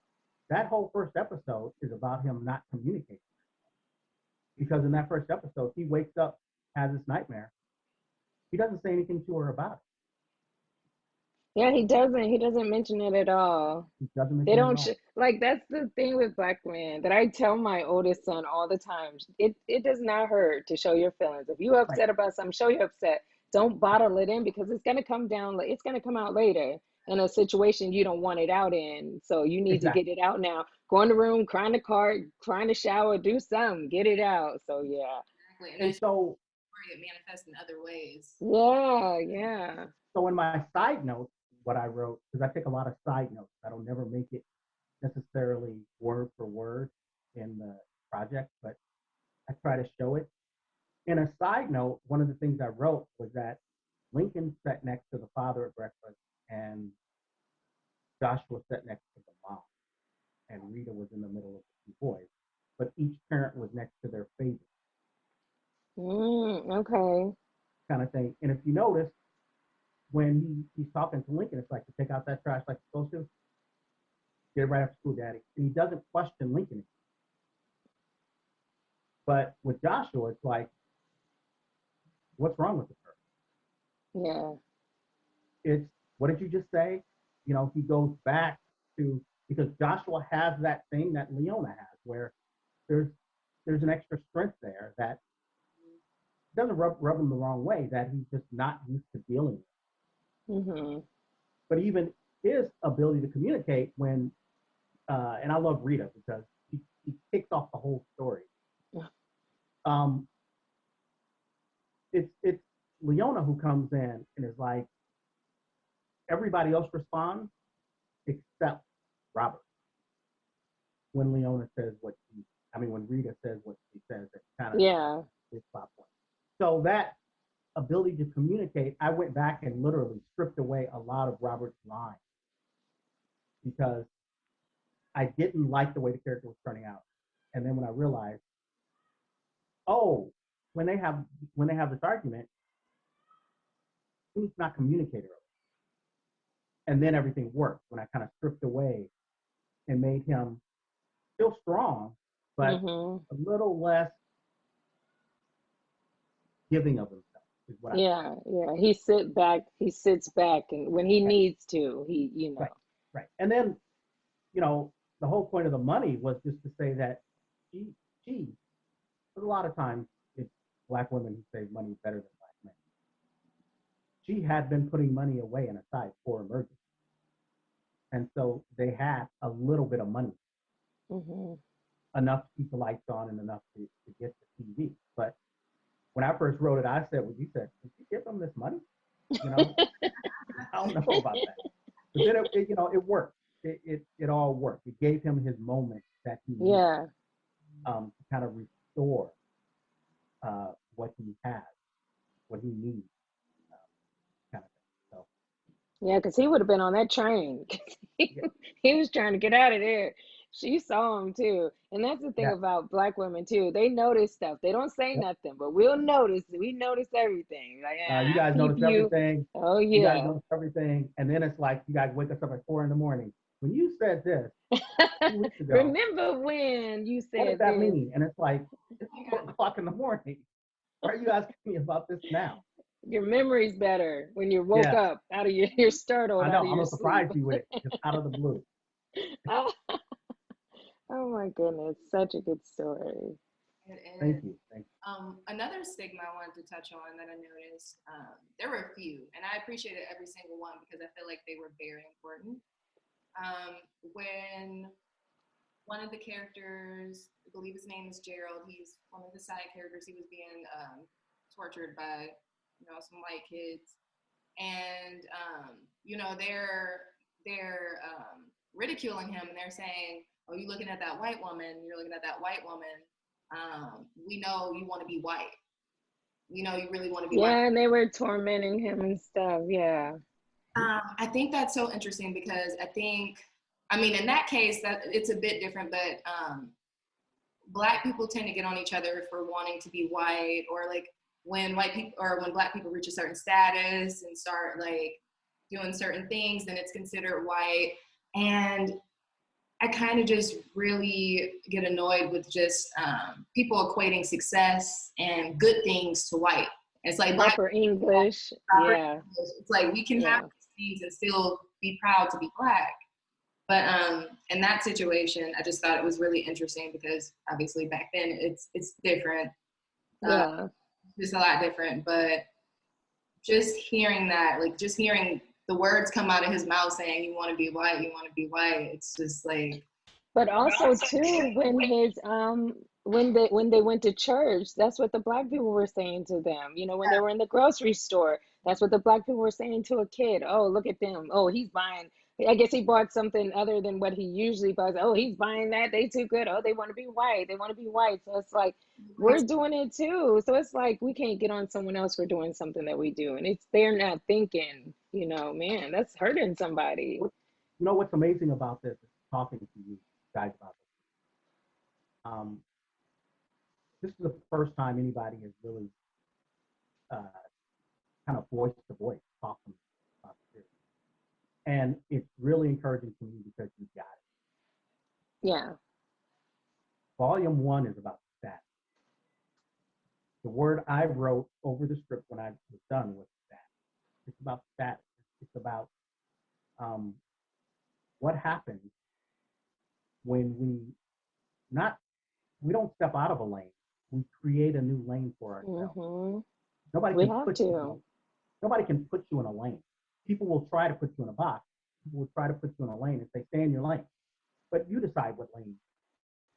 that whole first episode is about him not communicating. Because in that first episode, he wakes up, has this nightmare. He doesn't say anything to her about it. Yeah. He doesn't. He doesn't mention it at all. He doesn't They mention it at don't all. like, that's the thing with black men that I tell my oldest son all the time. It does not hurt to show your feelings. If you're Right. upset about something, show you're upset. Don't bottle it in because it's gonna come down. It's gonna come out later in a situation you don't want it out in. So you need to Exactly. get it out now. Go in the room, cry in the car, cry in the shower, do something, get it out. So yeah, exactly, and And then so, it manifests in other ways. yeah, yeah, so in my side notes, what I wrote, because I take a lot of side notes, I don't never make it necessarily word for word in the project, but I try to show it. In a side note, one of the things I wrote was that Lincoln sat next to the father at breakfast and Joshua sat next to the mom, and Rita was in the middle of the two boys. But each parent was next to their favorite, okay, kind of thing. And if you notice, when he's talking to Lincoln, it's like to take out that trash like you're supposed to. Get it right after school, Daddy. And he doesn't question Lincoln. But with Joshua, it's like, what's wrong with the person? yeah, It's, what did you just say? He goes back to, because Joshua has that thing that Leona has, where there's an extra strength there that doesn't rub him the wrong way, that he's just not used to dealing with. hmm But even his ability to communicate when, and I love Rita because she kicks off the whole story. Um, it's Leona who comes in and is like, everybody else responds except Robert. When Leona says when Rita says what she says, it's kind of his plot point. So that ability to communicate, I went back and literally stripped away a lot of Robert's lines because I didn't like the way the character was turning out. And then when I realized, oh, when they have this argument, he's not communicating. And then everything worked when I kind of stripped away and made him still strong, but a little less giving of himself is what He sits back and when he needs to, Right. And then, the whole point of the money was just to say that she a lot of times it's Black women who say money is better than Black men. She had been putting money away and aside for emergency. And so they had a little bit of money, enough to keep the lights on and enough to get the TV. But when I first wrote it, I said, well, you said, did you give them this money? I don't know about that. But then it worked. It all worked. It gave him his moment that he needed, to kind of restore what he has, what he needs, kind of thing. So because he would have been on that train. He was trying to get out of there. She saw him too. And that's the thing about Black women too. They notice stuff. They don't say nothing, but we'll notice. We notice everything. Like, you guys notice everything. Oh, yeah. You guys notice everything. And then it's like you guys wake us up at 4 a.m. When you said this 2 weeks ago. Remember when you said what does that mean? And it's like, it's 4 o'clock in the morning. Why are you asking me about this now? Your memory's better when you woke up out of your startled. I know. I'm gonna surprise you with it, just out of the blue. Oh my goodness, such a good story. Thank you. Another stigma I wanted to touch on that I noticed, there were a few, and I appreciated every single one because I feel like they were very important. When one of the characters, I believe his name is Gerald, he's one of the side characters, he was being tortured by, some white kids. And, they're ridiculing him and they're saying, oh, you're looking at that white woman, we know you want to be white. You really want to be white. Yeah, and they were tormenting him and stuff, I think that's so interesting because in that case, that it's a bit different, but Black people tend to get on each other for wanting to be white, or like when Black people reach a certain status and start like doing certain things, then it's considered white. And I kind of just really get annoyed with just people equating success and good things to white. It's like proper English. It's like we can have these things and still be proud to be Black. But in that situation, I just thought it was really interesting because obviously back then it's different. Just a lot different. But just hearing that, like just hearing the words come out of his mouth saying you want to be white, it's just like. But also too, when his when they went to church, that's what the Black people were saying to them. When they were in the grocery store, that's what the Black people were saying to a kid. Oh, look at them. Oh, he's buying. I guess he bought something other than what he usually buys. Oh, he's buying that. They too good. Oh, they want to be white. So it's like, we're doing it too. So it's like, we can't get on someone else for doing something that we do. And they're not thinking, man, that's hurting somebody. What's amazing about this is talking to you guys about this. This is the first time anybody has really kind of voiced the voice, talking about this. And it's really encouraging to me because you got it. Yeah. Volume 1 is about status. The word I wrote over the script when I was done was status. It's about status. It's about what happens when we don't step out of a lane. We create a new lane for ourselves. Nobody can put you in a lane. People will try to put you in a box. people would try to put you in a lane and say, stay in your lane. But you decide what lane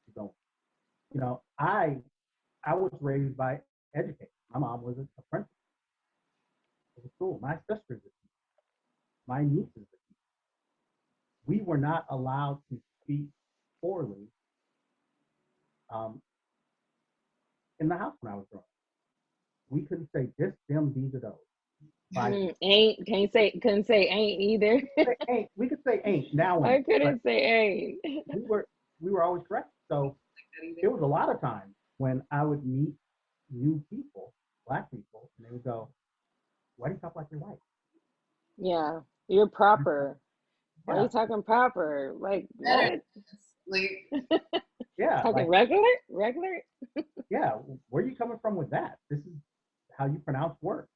you go. You know, I was raised by educators. My mom was a principal of a school. My sister's a teacher. My niece is a teacher. We were not allowed to speak poorly in the house when I was growing up. We couldn't say this, them, these, or those. Ain't, couldn't say ain't either. Ain't. We could say ain't now. I couldn't say ain't. we were always correct. So there was a lot of times when I would meet new people, Black people, and they would go, "Why do you talk like you're white?" Yeah, you're proper. Why are Yeah, you talking proper? Like Better. what? yeah, Talking like regular? yeah. Where are you coming from with that? This is how you pronounce words.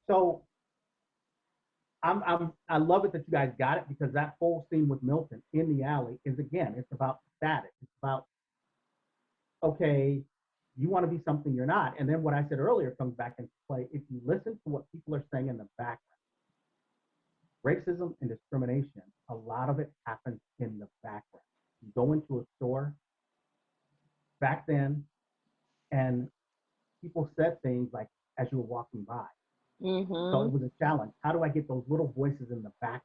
So I love it that you guys got it, because that whole scene with Milton in the alley is, again, it's about status. It's about, okay, you want to be something you're not. And then what I said earlier comes back into play. If you listen to what people are saying in the background, racism and discrimination, a lot of it happens in the background. You go into a store back then, and people said things like as you were walking by. So it was a challenge. How do I get those little voices in the back,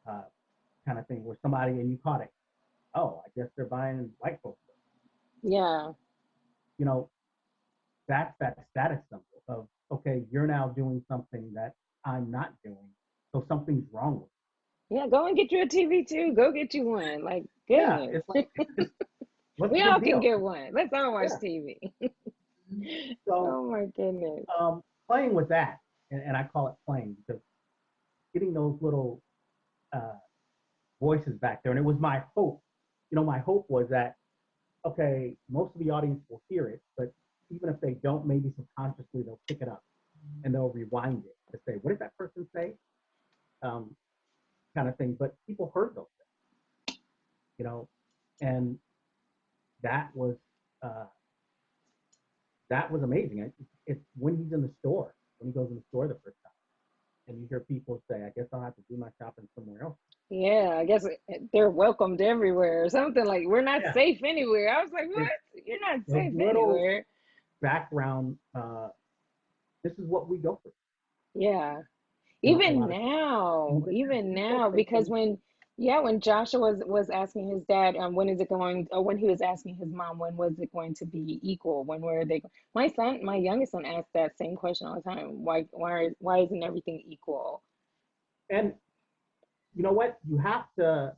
kind of thing, where somebody, and you caught it. Oh, I guess they're buying white folks. Yeah. You know, that's that status symbol of, okay, you're now doing something that I'm not doing, so something's wrong with it. Yeah, go and get you a TV too. Go get you one. Like, Yeah, goodness. it's like, what's We the all big can deal? get one. Let's all watch Yeah. TV. So Oh my goodness. playing with that, and I call it playing, because getting those little voices back there, and it was my hope. You know, my hope was that, okay, most of the audience will hear it, but even if they don't, maybe subconsciously they'll pick it up and they'll rewind it to say, what did that person say? Kind of thing. But people heard those things, you know, and that was amazing. It's when he's in the store, when he goes in the store the first time, and you hear people say, I guess I'll have to do my shopping somewhere else. Yeah, I guess they're welcomed everywhere or something, like we're not Yeah. safe anywhere. I was like, what? You're not safe little anywhere. background, this is what we go through. Yeah. You know, Even now, because when Joshua was asking his dad, when is it going, or when he was asking his mom, when was it going to be equal? When were they? My youngest son asked that same question all the time. Why isn't everything equal? And you know what? You have to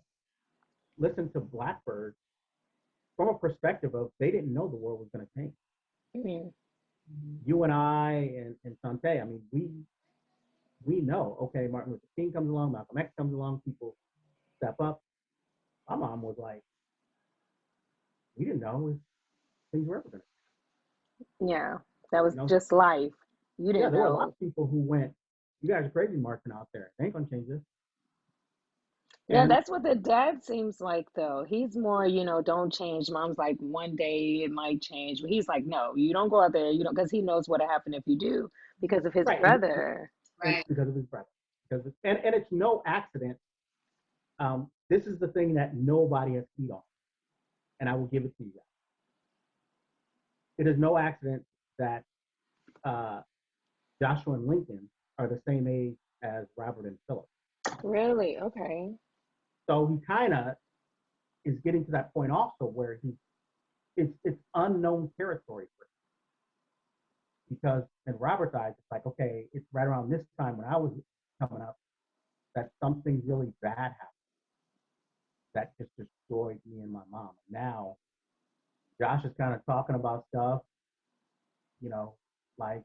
listen to Blackbirds from a perspective of, they didn't know the world was going to change. Mm-hmm. You and I and Chanté, I mean, we know, okay, Martin Luther King comes along, Malcolm X comes along, people step up. My mom was like, we didn't know if things were ever going to. Yeah, that was just life. You didn't there know. were a lot of people who went, you guys are crazy marching out there. They ain't going to change this. Yeah, that's what the dad seems like, though. He's more, don't change. Mom's like, one day it might change. But he's like, no, you don't go out there. You don't, because he knows what'll happen if you do, because of his brother. Right. Because of his brother. And it's no accident. This is the thing that nobody has keyed on, and I will give it to you guys. It is no accident that Joshua and Lincoln are the same age as Robert and Philip. Really? Okay. So he kind of is getting to that point also where it's unknown territory for him. Because in Robert's eyes, it's like, okay, it's right around this time when I was coming up that something really bad happened that just destroyed me and my mom. Now, Josh is kind of talking about stuff, like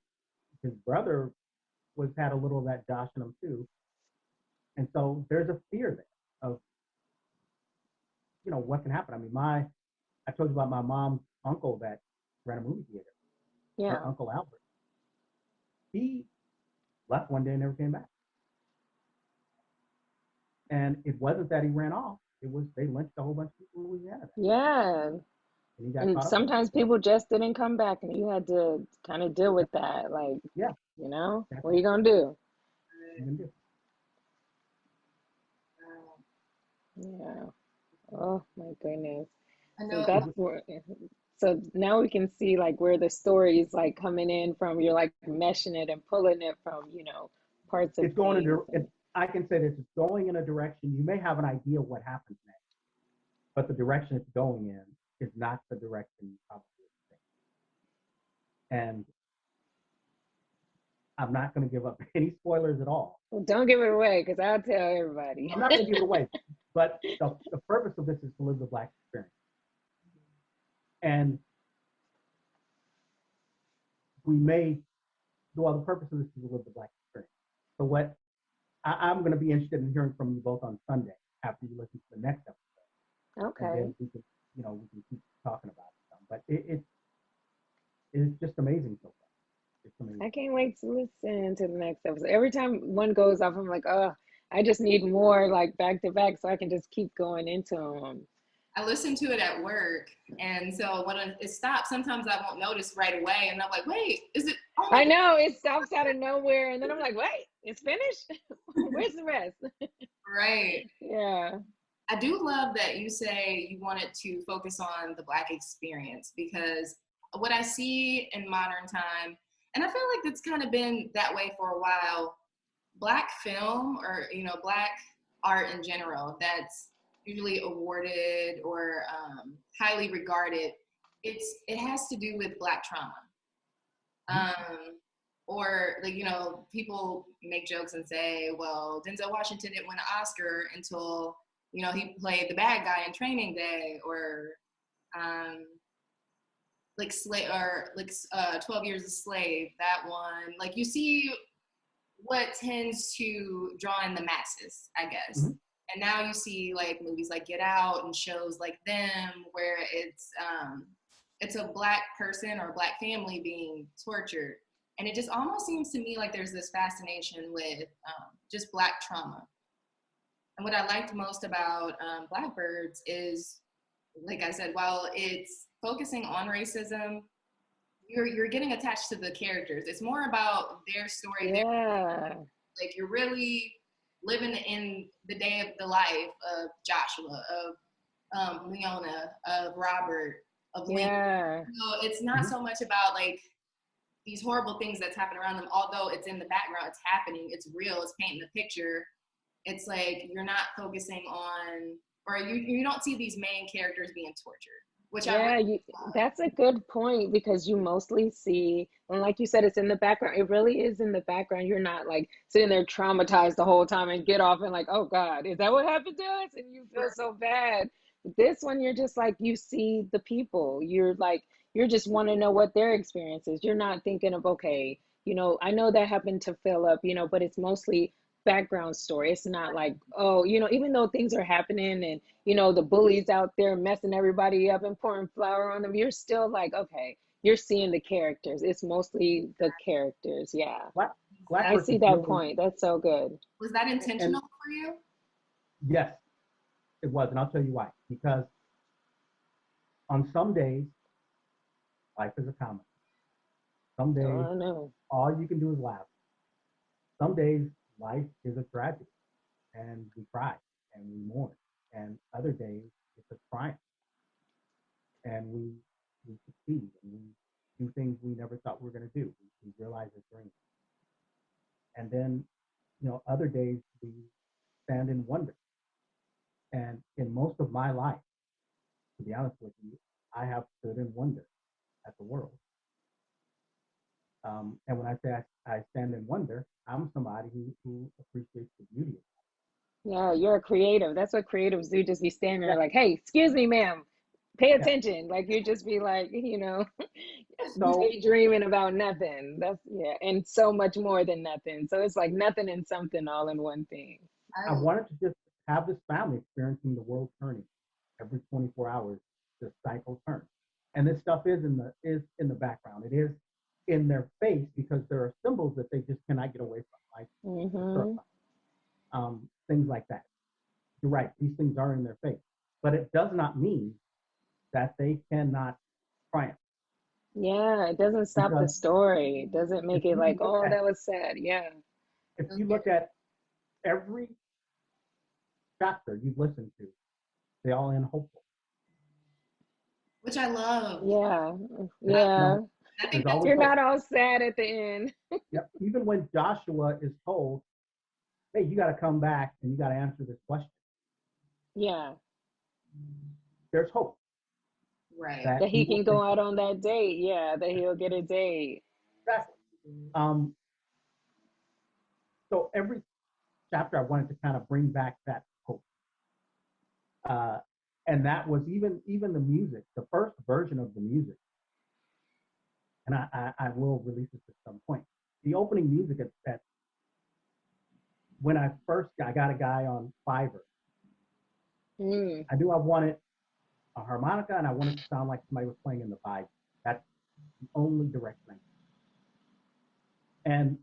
his brother had a little of that Josh in him too. And so there's a fear there of, what can happen. I mean, I told you about my mom's uncle that ran a movie theater. Yeah. Her Uncle Albert. He left one day and never came back. And it wasn't that he ran off. It was they lynched a whole bunch of people in Louisiana. Yeah. And sometimes people just didn't come back, and you had to kind of deal with that. Like, yeah. What are you going to do? Yeah. Oh my goodness. I So know. that's where, so now we can see like where the story is like coming in from. You're like meshing it and pulling it from, parts of It's going things. into, I can say this, it's going in a direction. You may have an idea what happens next, but the direction it's going in is not the direction you probably think. And I'm not going to give up any spoilers at all. Well, don't give it away because I'll tell everybody. I'm not going to give it away, but the purpose of this is to live the Black experience. And we may, well, the purpose of this is to live the Black experience. So what I'm going to be interested in hearing from you both on Sunday after you listen to the next episode. Okay. And then we can, we can keep talking about it. But it's just amazing so far. It's amazing. I can't wait to listen to the next episode. Every time one goes off, I'm like, oh, I just need more like back to back so I can just keep going into them. I listen to it at work, and so when it stops, sometimes I won't notice right away, and I'm like, wait, is it? Oh I know, it stops out of nowhere, and then I'm like, wait, it's finished? Where's the rest? Right. Yeah. I do love that you say you wanted to focus on the Black experience, because what I see in modern time, and I feel like it's kind of been that way for a while, Black film or, Black art in general, that's usually awarded or highly regarded, it has to do with Black trauma. Or like, people make jokes and say, well, Denzel Washington didn't win an Oscar until, he played the bad guy in Training Day, or like 12 Years a Slave, that one. Like, you see what tends to draw in the masses, I guess. Mm-hmm. And now you see like movies like Get Out and shows like them, where it's a Black person or Black family being tortured. And it just almost seems to me like there's this fascination with just Black trauma. And what I liked most about Blackbirds is, like I said, while it's focusing on racism, you're getting attached to the characters. It's more about their story. Yeah. Like, you're really living in the day of the life of Joshua, of Leona, of Robert, of Lincoln. Yeah. So it's not so much about like these horrible things that's happening around them, although it's in the background, it's happening, it's real, it's painting the picture. It's like you're not focusing on, or you don't see these main characters being tortured, which that's a good point, because you mostly see, and like you said, it's in the background. It really is in the background. You're not like sitting there traumatized the whole time and get off and like, oh God, is that what happened to us? And you feel so bad. But this one, you're just like, you see the people. You're just want to know what their experience is. You're not thinking of, okay, I know that happened to Philip, but it's mostly background story. It's not like, oh, even though things are happening and the bullies out there messing everybody up and pouring flour on them, you're still like, okay, you're seeing the characters. It's mostly the characters. Yeah. I see that point. That's so good. Was that intentional for you? Yes, it was. And I'll tell you why. Because on some days, life is a comedy. Some days, all you can do is laugh. Some days, life is a tragedy, and we cry and we mourn. And other days, it's a triumph, and we succeed and we do things we never thought we were going to do. We realize our dreams. And then, other days we stand in wonder. And in most of my life, to be honest with you, I have stood in wonder at the world. And when I say I stand in wonder, I'm somebody who appreciates the beauty of it. Yeah, you're a creative. That's what creatives do. Just be standing there like, hey, excuse me, ma'am, pay attention. Like, you just be like, daydreaming about nothing. And so much more than nothing. So it's like nothing and something all in one thing. I wanted to just have this family experiencing the world turning every 24 hours, the cycle turns. And this stuff is in the background. It is in their face because there are symbols that they just cannot get away from, like things like that. You're right, these things are in their face, but it does not mean that they cannot triumph. Yeah, it doesn't stop the story. It doesn't make it like, that was sad. Yeah. If you look at every chapter you've listened to, they all end hopeful. Which I love. Yeah, No, yeah. I there's think that's always You're hope. not all sad at the end. Yep. Even when Joshua is told, hey, you got to come back and you got to answer this question, Yeah, there's hope right. that that he he will can go out on that date. Yeah, that he'll get a date. exactly. Um, so every chapter I wanted to kind of bring back that hope. And that was even the music, the first version of the music. And I will release it at some point. The opening music at when I got a guy on Fiverr, Mm. I knew I wanted a harmonica and I wanted to sound like somebody was playing in the Bible. That's the only direct thing. And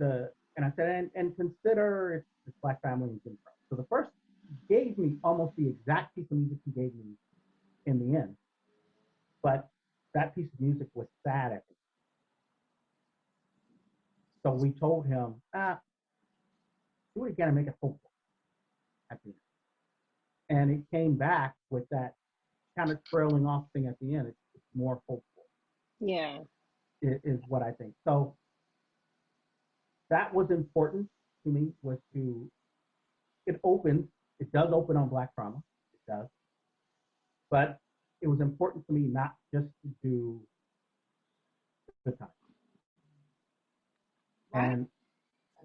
I said, and consider it's Black family and Jim Crow. So the first gave me almost the exact piece of music he gave me in the end. But that piece of music was sad at me. So we told him, do it again and make it hopeful at the end. And it came back with that kind of trailing off thing at the end. It's more hopeful. Yeah. Is what I think. So that was important to me, it does open on Black trauma, it does. But it was important to me not just to do the time. And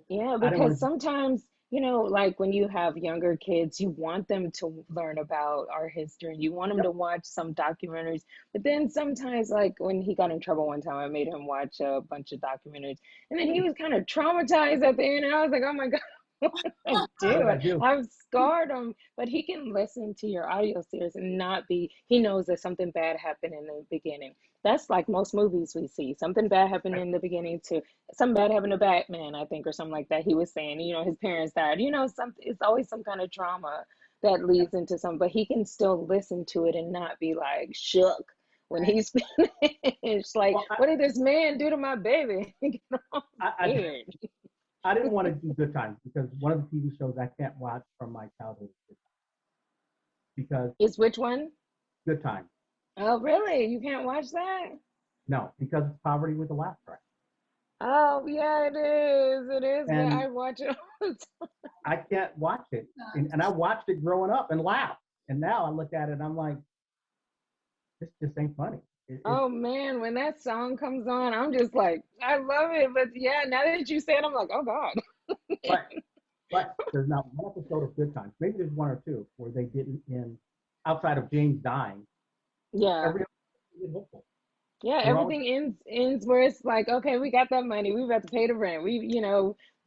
Yeah, I didn't want because to, sometimes, like when you have younger kids, you want them to learn about our history. You want them yep, to watch some documentaries. But then sometimes, like when he got in trouble one time, I made him watch a bunch of documentaries. And then he was kind of traumatized at the end. And I was like, oh my God, what did I what do? did I do? I've scarred him. But he can listen to your audio series and not he knows that something bad happened in the beginning. That's like most movies we see. Something bad happened in the beginning to something bad happened to Batman, I think, or something like that. He was saying, his parents died. It's always some kind of trauma that leads into some, but he can still listen to it and not be like shook when Right. he's finished. Like, Well, what did this man do to my baby? I didn't want to do Good Times because one of the TV shows I can't watch from my childhood is Good Times. Because Is which one? Good Times. Oh, really? You can't watch that? No, because it's poverty with a laugh track. Oh, yeah, it is. It is, but And I watch it all the time. I can't watch it. And I watched it growing up and laughed. And now I look at it and I'm like, this just ain't funny. Oh man, when that song comes on, I'm just like, I love it. But yeah, now that you say it, I'm like, oh God. But there's not one episode of Good Times. Maybe there's one or two where they didn't end outside of James dying. Yeah. Every episode is hopeful. Yeah, They're all everything ends where it's like, okay, we got that money. We got to pay the rent.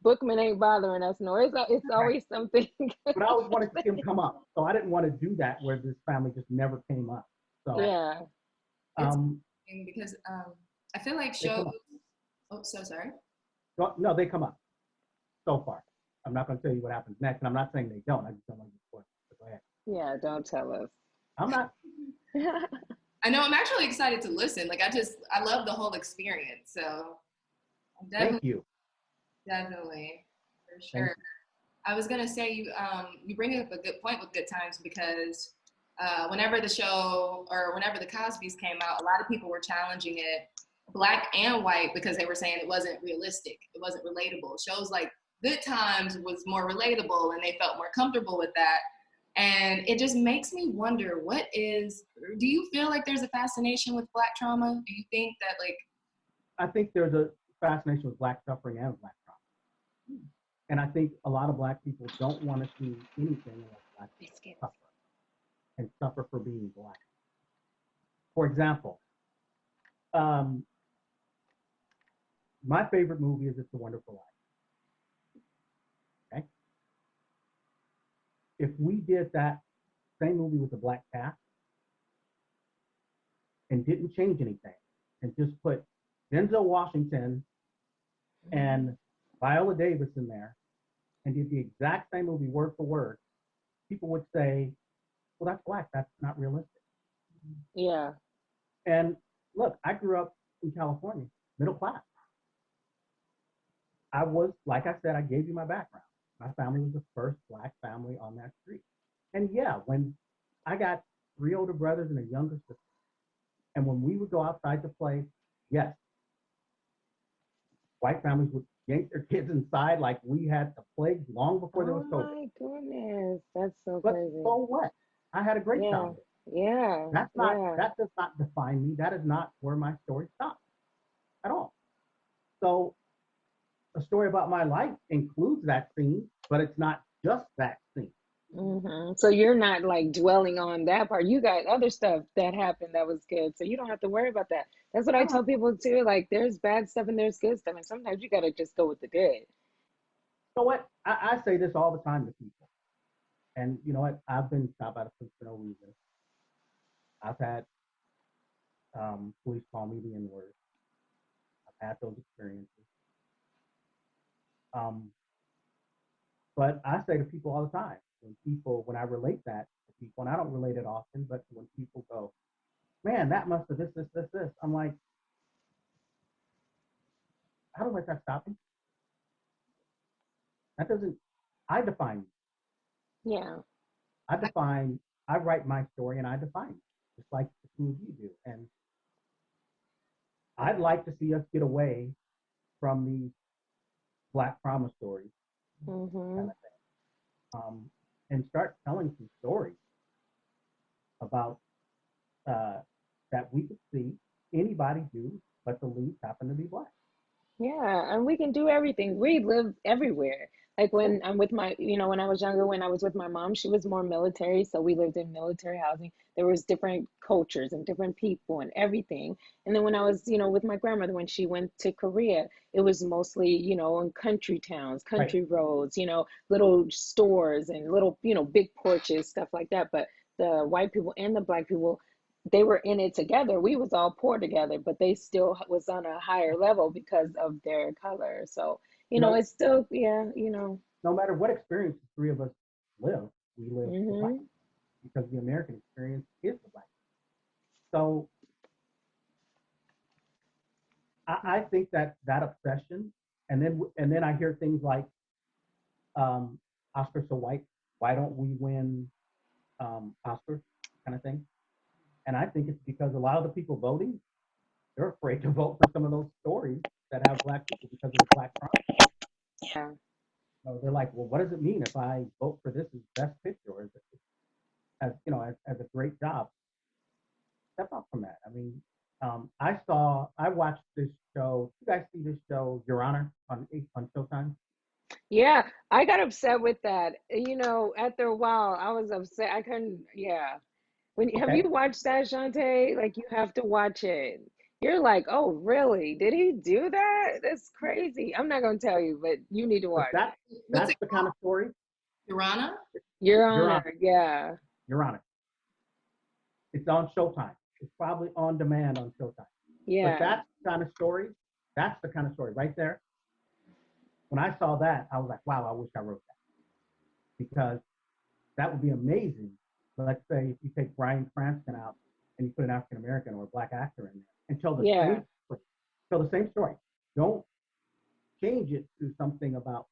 Bookman ain't bothering us. No, it's right. always something. But I always wanted to see him come up. So I didn't want to do that where this family just never came up. So Yeah. It's because I feel like they shows. come up. Oh, so sorry. No, they come up so far. I'm not going to tell you what happens next, and I'm not saying they don't. I just don't want to spoil it. So go ahead. Yeah, don't tell us. I'm not. I know I'm actually excited to listen. Like I love the whole experience. So I'm Thank you. definitely for sure. I was gonna say you bring up a good point with Good Times because whenever the show or whenever the Cosbys came out, a lot of people were challenging it, Black and white, because they were saying it wasn't realistic, it wasn't relatable. Shows like Good Times was more relatable and they felt more comfortable with that. And it just makes me wonder, do you feel like there's a fascination with Black trauma? Do you think that I think there's a fascination with Black suffering and Black trauma. And I think a lot of Black people don't want to see anything like Black people suffer and suffer for being Black. For example, my favorite movie is It's a Wonderful Life. Okay? If we did that same movie with a Black cast and didn't change anything and just put Denzel Washington and Viola Davis in there and did the exact same movie word for word, people would say, well, that's Black, that's not realistic. Yeah. And look, I grew up in California, middle class. I was, like I said, I gave you my background. My family was the first Black family on that street. And yeah, when I got 3 older brothers and a younger sister, and when we would go outside to play, yes, white families would yank their kids inside like we had the plague long before there was Oh COVID. my goodness, that's so But crazy. so what? I had a great Yeah, childhood. yeah, yeah. That does not define me. That is not where my story stops at all. So a story about my life includes that scene, but it's not just that scene. So you're not like dwelling on that part. You got other stuff that happened that was good, so you don't have to worry about that. That's what I I don't have tell people too. Like, there's bad stuff and there's good stuff, and sometimes you gotta just go with the good. You know what? I say this all the time to people. And you know what? I've been stopped by the police for no reason. I've had police call me the N word. I've had those experiences. Um, but I say to people all the time, when I relate that to people, and I don't relate it often, but when people go, man, that must have this, I'm like, how do I let that stop me? That doesn't, I define you. Yeah, I write my story and I define it, just like the two of you do. And I'd like to see us get away from these Black trauma stories kind mm-hmm. of thing, and start telling some stories about that we could see anybody do, but the leads happen to be Black. Yeah, and we can do everything. We live everywhere. Like Yeah. when I'm with my, when I was younger, when I was with my mom, she was more military, so we lived in military housing. There was different cultures and different people and everything. And then when I was, with my grandmother, when she went to Korea, it was mostly, in country towns, Right. country roads, little stores and little, big porches, stuff like that. But the white people and the Black people, they were in it together. We was all poor together, but they still was on a higher level because of their color. So, You know, it's still, yeah, no matter what experience the three of us live, we live the Black hmm because the American experience is the Black. So I think that obsession, and then I hear things like Oscars so white. Why don't we win Oscars? Kind of thing. And I think it's because a lot of the people voting, they're afraid to vote for some of those stories that have Black people because of the Black crime. yeah. So they're like, well, what does it mean if I vote for this as best picture or as a great job? Step up from that. I mean, I watched this show. You guys see this show, Your Honor, on Showtime? Yeah, I got upset with that. After a while, I was upset. I couldn't, yeah. Have Okay. you watched that, Chanté? Like, you have to watch it. You're like, oh, really? Did he do that? That's crazy. I'm not gonna tell you, but you need to But watch it. What's that's it the kind called? of story. Urana? Your Your Honor, Honor, yeah. Your Honor. It's on Showtime. It's probably on demand on Showtime. But Yeah. that's the kind of story. That's the kind of story right there. When I saw that, I was like, wow, I wish I wrote that because that would be amazing. Let's say if you take Bryan Cranston out and you put an African American or a Black actor in there and tell the Yeah. same story. Tell the same story. Don't change it to something about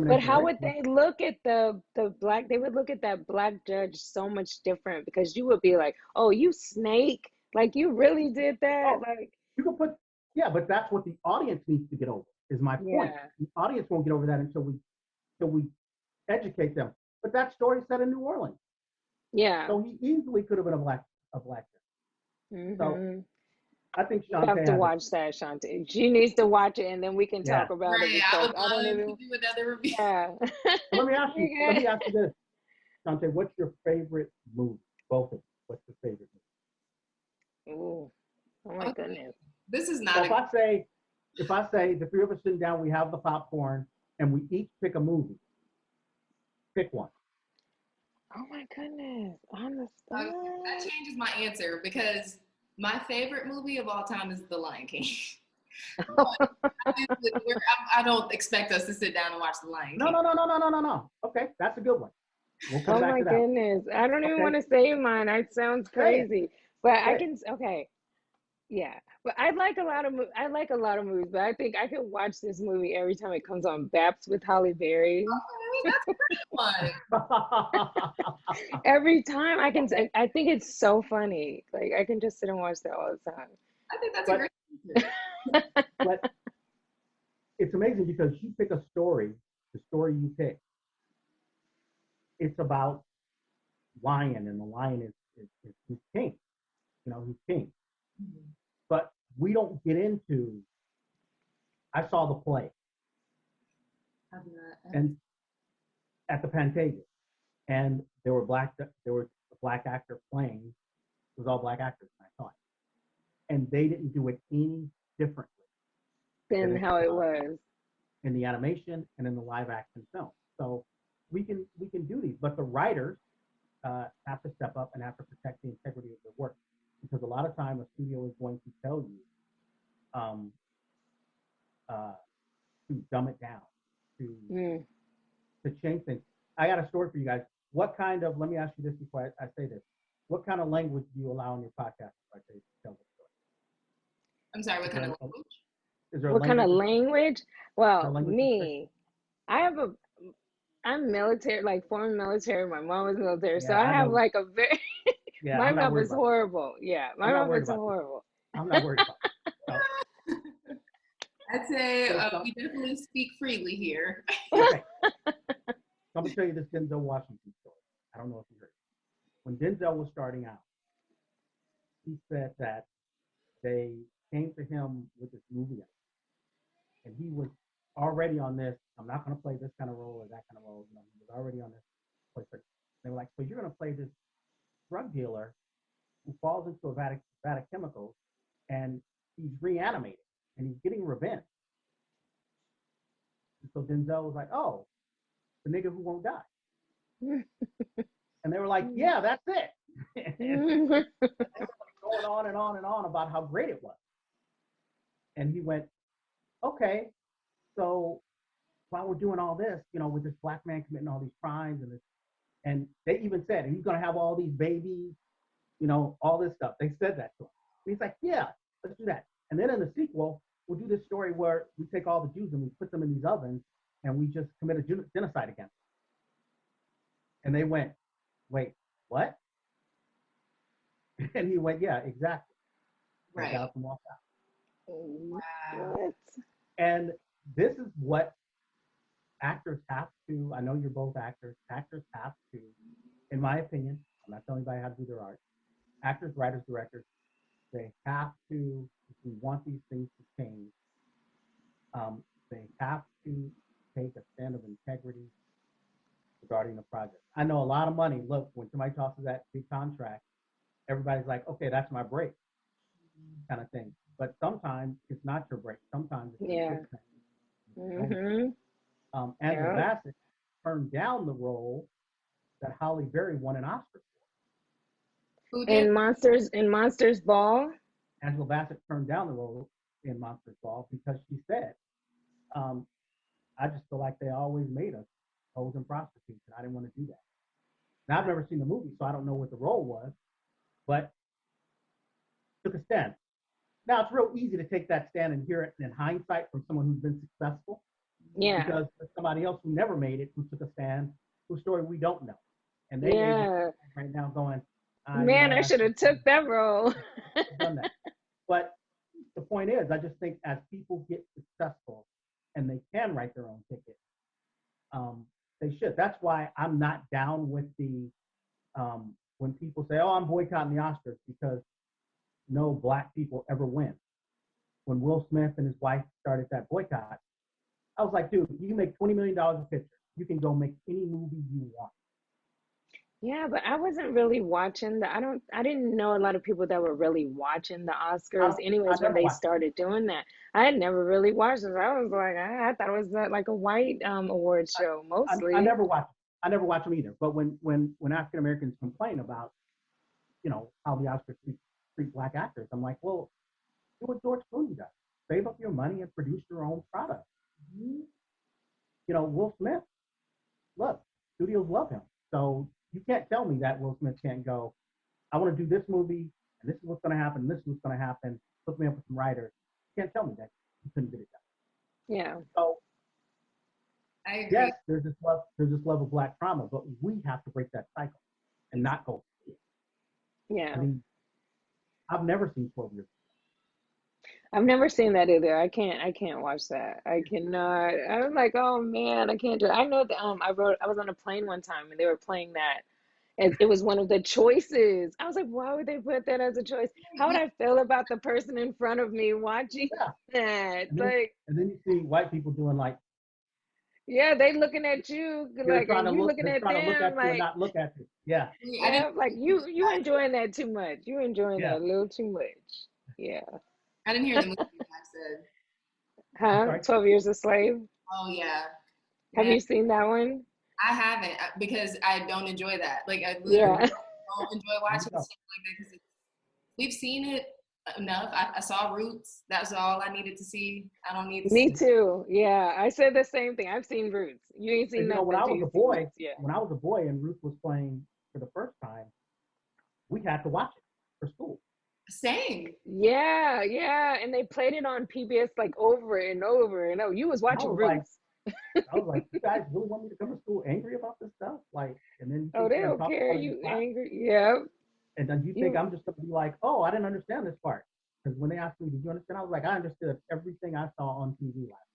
But discrimination or how would racism. they look at the Black? They would look at that Black judge so much different because you would be like, "Oh, you snake! Like you really did that!" Oh, Like, you can put, yeah, but that's what the audience needs to get over, is my point. yeah, The audience won't get over that until we educate them. But that story set in New Orleans. yeah. So he easily could have been a black guy. So hmm I think You have Chanté to has a, watch that, Shanti. She needs to watch it, and then we can yeah. talk about it Right. I because would I don't love to even. do another review. Yeah. Let me ask you, let Okay. me ask you this, Chanté, what's your favorite movie? Both of you. What's your favorite movie? Ooh, oh my Okay. goodness. This is So not if I say the three of us sitting down, we have the popcorn and we each pick a movie, pick one. Oh my goodness. On the that spot. changes my answer because my favorite movie of all time is The Lion King. I don't expect us to sit down and watch The Lion No, King. no, no, no, no, no, no, no. Okay, that's a good one. We'll come Oh back my to that. goodness. I don't even Okay, want to say mine. It sounds say it. crazy. But I Say it. can, okay. Yeah, but I like a lot of I like a lot of movies, but I think I could watch this movie every time it comes on. Baps with Holly Berry. Okay, that's a great one. Every time I can, I think it's so funny. Like I can just sit and watch that all the time. I think that's a but great one too. but it's amazing because you pick a story, the story you pick, it's about lion, and the lion is king. You know, he's king. Mhm. But we don't get into. I saw the play I've not- and at the Pantages, and there was a black actor playing. It was all black actors. I thought, and they didn't do it any differently than Than it's how it done was. in the animation and in the live action film. So we can do these, but the writers have to step up and have to protect the integrity of their work, because a lot of time a studio is going to tell you um, to dumb it down, to Mm. change things. I got a story for you guys. What kind of, let me ask you this before I say this. What kind of language do you allow in your podcast if I tell the story? I'm sorry, what Is kind there, of language? is there a What kind of language? language? A Well, language restriction? me, I have a, I'm military, like former military. My mom was military, so Yeah, I I have know. like a very, Yeah, my I'm not mouth worried is about that. horrible. Yeah, I'm my not mouth worried is about this. horrible. I'm not worried about this. So, I'd say so some, we definitely speak freely here. okay, so I'm gonna tell you this Denzel Washington story. I don't know if you heard it. When Denzel was starting out, he said that they came to him with this movie, and he was already on this. I'm not going to play this kind of role or that kind of role. You know, he was already on this. They were like, so you're going to play this drug dealer who falls into a vat of chemicals, and he's reanimated, and he's getting revenge. And so Denzel was like, oh, the nigga who won't die. And they were like, yeah, that's it. And they were going on and on and on about how great it was. And he went, okay, so while we're doing all this, you know, with this black man committing all these crimes and they even said, he's going to have all these babies, you know, all this stuff. They said that to him. And he's like, yeah, let's do that. And then in the sequel, we'll do this story where we take all the Jews and we put them in these ovens and we just commit a genocide against them. And they went, wait, what? And he went, yeah, exactly. Right. Got up and walked out. Wow. What? And this is what actors have to, I know you're both actors have to, in my opinion, I'm not telling anybody how to do their art, actors, writers, directors, they have to, if we want these things to change, they have to take a stand of integrity regarding the project. I know a lot of money, look, when somebody tosses that big contract, everybody's like, okay, that's my break, kind of thing. But sometimes it's not your break. Sometimes it's your Yeah. big thing. Mm-hmm. Angela Yeah. Bassett turned down the role that Halle Berry won an Oscar Who did? In Monsters Ball. for. Angela Bassett turned down the role in Monsters Ball because she said, I just feel like they always made us hoes and prostitutes, and I didn't want to do that. Now, I've never seen the movie, so I don't know what the role was, but took a stand. Now, it's real easy to take that stand and hear it in hindsight from someone who's been successful, Yeah. because there's somebody else who never made it who took a stand, whose story we don't know. And they may Yeah. be right now going, Man, I should have took that role. done that. But the point is, I just think as people get successful and they can write their own ticket, they should. That's why I'm not down with the when people say, "Oh, I'm boycotting the Oscars," because no black people ever win. When Will Smith and his wife started that boycott, I was like, dude, you make $20 million a picture. You can go make any movie you want. Yeah, but I wasn't really watching I didn't know a lot of people that were really watching the Oscars I anyways when never they watched started doing that. I had never really watched it. I was like, I thought it was like a white award show I mostly. never watched. I never watch them either. But when African Americans complain about, you know, how the Oscars treat black actors, I'm like, well, do what George Clooney does. Save up your money and produce your own product. You know, Will Smith, look, studios love him. So you can't tell me that Will Smith can't go, I want to do this movie and this is what's going to happen, and this is what's going to happen. Hook me up with some writers. You can't tell me that you couldn't get it done. Yeah. So I agree. yes, there's this love of Black trauma, but we have to break that cycle and not go. Yeah. I mean, I've never seen 12 Years. I've never seen that either. I can't watch that. I cannot. I'm like, oh man, I can't do it. I know that I was on a plane one time and they were playing that. And it was one of the choices. I was like, why would they put that as a choice? How would I feel about the person in front of me watching Yeah. that? And then you see white people doing like, yeah, they looking at you they're like, trying are to you look, looking they're at trying to look them? at you and Like, not look at you. Yeah. I didn't, yeah, like you enjoying that too much. You enjoying Yeah. that a little too much. Yeah. I didn't hear the movie I said. Huh? Sorry? 12 Years a Slave. Oh yeah. Have Man, you seen that one? I haven't because I don't enjoy that. Like I literally Yeah. don't enjoy watching stuff like that because we've seen it enough. I saw Roots. That's all I needed to see. I don't need to Me see. too. Yeah. I said the same thing. I've seen Roots. You ain't seen And nothing when I till was you a see boy, Roots. Yeah. and Ruth was playing for the first time, we had to watch it for school. Same. Yeah, yeah. And they played it on PBS like over and over and over. You was And watching Roots. I was like, you guys really want me to come to school angry about this stuff? Like, and then Oh, they them don't talk care. about it in You class. angry. Yeah. And then you think I'm just going to be like, oh, I didn't understand this part. Because when they asked me, did you understand? I was like, I understood everything I saw on TV last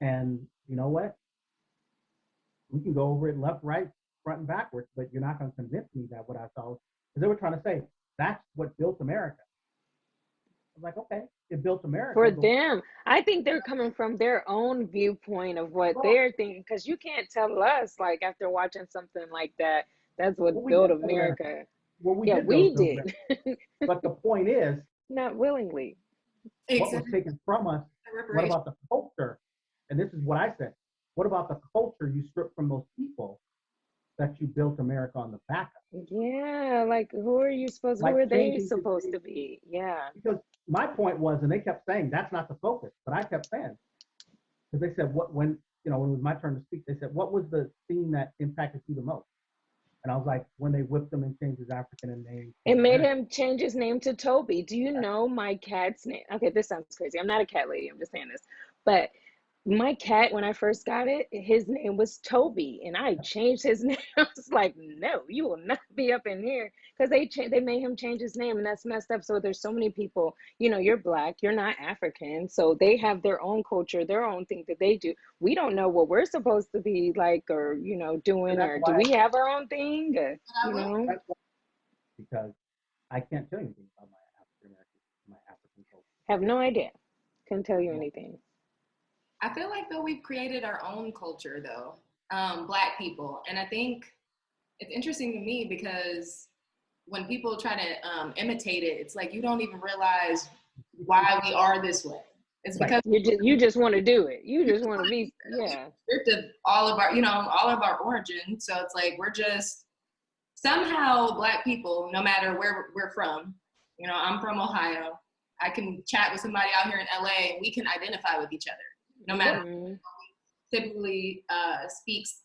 night. And you know what? We can go over it left, right, front, and backwards, but you're not going to convince me that what I saw, because they were trying to say, that's what built America. I was like, okay, it built America. For But them, I think they're coming from their own viewpoint of what well, they're thinking. Because you can't tell us, like, after watching something like that, that's what we built did build America. America. Well, we Yeah, did we build America. did. But the point is, Not willingly. what was Exactly. taken from us? What about the culture? And this is what I said. What about the culture you stripped from those people that you built America on the back of? Yeah, like who are you supposed? Who Like are they changing supposed to be? Yeah. because my point was, and they kept saying that's not the focus, but I kept saying, because they said when it was my turn to speak, they said, what was the scene that impacted you the most? And I was like, when they whipped him and changed his African name. It made him change his name to Toby. Do you know my cat's name? Okay, this sounds crazy. I'm not a cat lady. I'm just saying this. But my cat, when I first got it, his name was Toby, and I changed his name. I was like, no, you will not be up in here, because they made him change his name, and that's messed up. So there's so many people, you're Black, you're not African, so they have their own culture, their own thing that they do. We don't know what we're supposed to be like, or doing, or do we have our own thing? That's why, because I can't tell you anything about my African culture. Have no idea. Couldn't tell you anything. I feel like though we've created our own culture though, Black people, and I think it's interesting to me because when people try to imitate it, it's like you don't even realize why we are this way. It's because you just want to do it. You just want to be stripped of all of our origin. So it's like we're just somehow Black people, no matter where we're from. I'm from Ohio. I can chat with somebody out here in LA and we can identify with each other. No matter typically speaks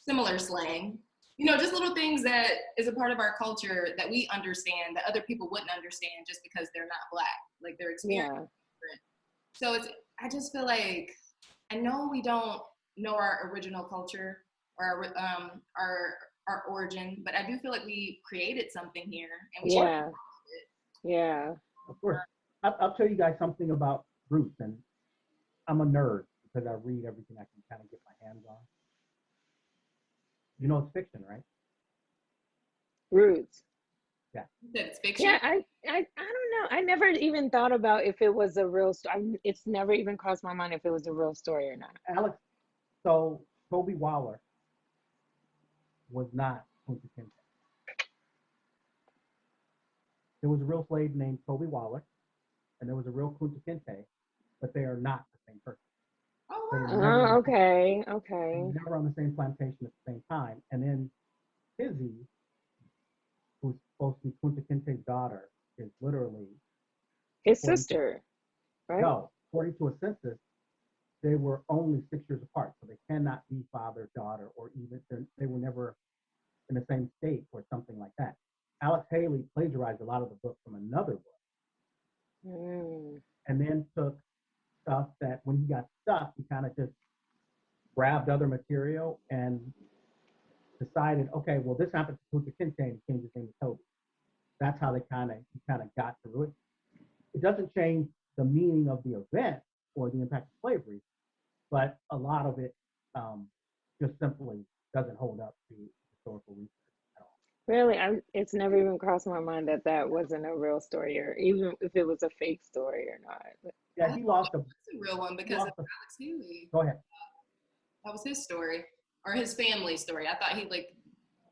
similar slang, just little things that is a part of our culture that we understand that other people wouldn't understand just because they're not Black, like their experience is different. So I just feel like I know we don't know our original culture or our origin, but I do feel like we created something here and we Of course. I'll tell you guys something about Roots, and I'm a nerd because I read everything I can kind of get my hands on. It's fiction, right? Roots. Yeah. It's fiction. Yeah, I don't know. I never even thought about if it was a real story. It's never even crossed my mind if it was a real story or not. Alex, so Toby Waller was not Kunta Kinte. There was a real slave named Toby Waller, and there was a real Kunta Kinte, but they are not the same person. Oh, okay. They were never on the same plantation at the same time. And then Kizzy, who's supposed to be Kunta Kinte's daughter, is literally his sister, right? No, according to a census, they were only 6 years apart, so they cannot be father, daughter, or even they were never in the same state or something like that. Alex Haley plagiarized a lot of the book from another book, and then took stuff that when he got stuck, he kind of just grabbed other material and decided, okay, well, this happened to Kunta Kinte, and he changed his name to Toby. That's how he kind of got through it. It doesn't change the meaning of the event or the impact of slavery, but a lot of it just simply doesn't hold up to historical research at all. Really, it's never even crossed my mind that that wasn't a real story, or even if it was a fake story or not. Yeah, he lost a. It's a real one because of Alex Haley. Go ahead. That was his story, or his family story. I thought he like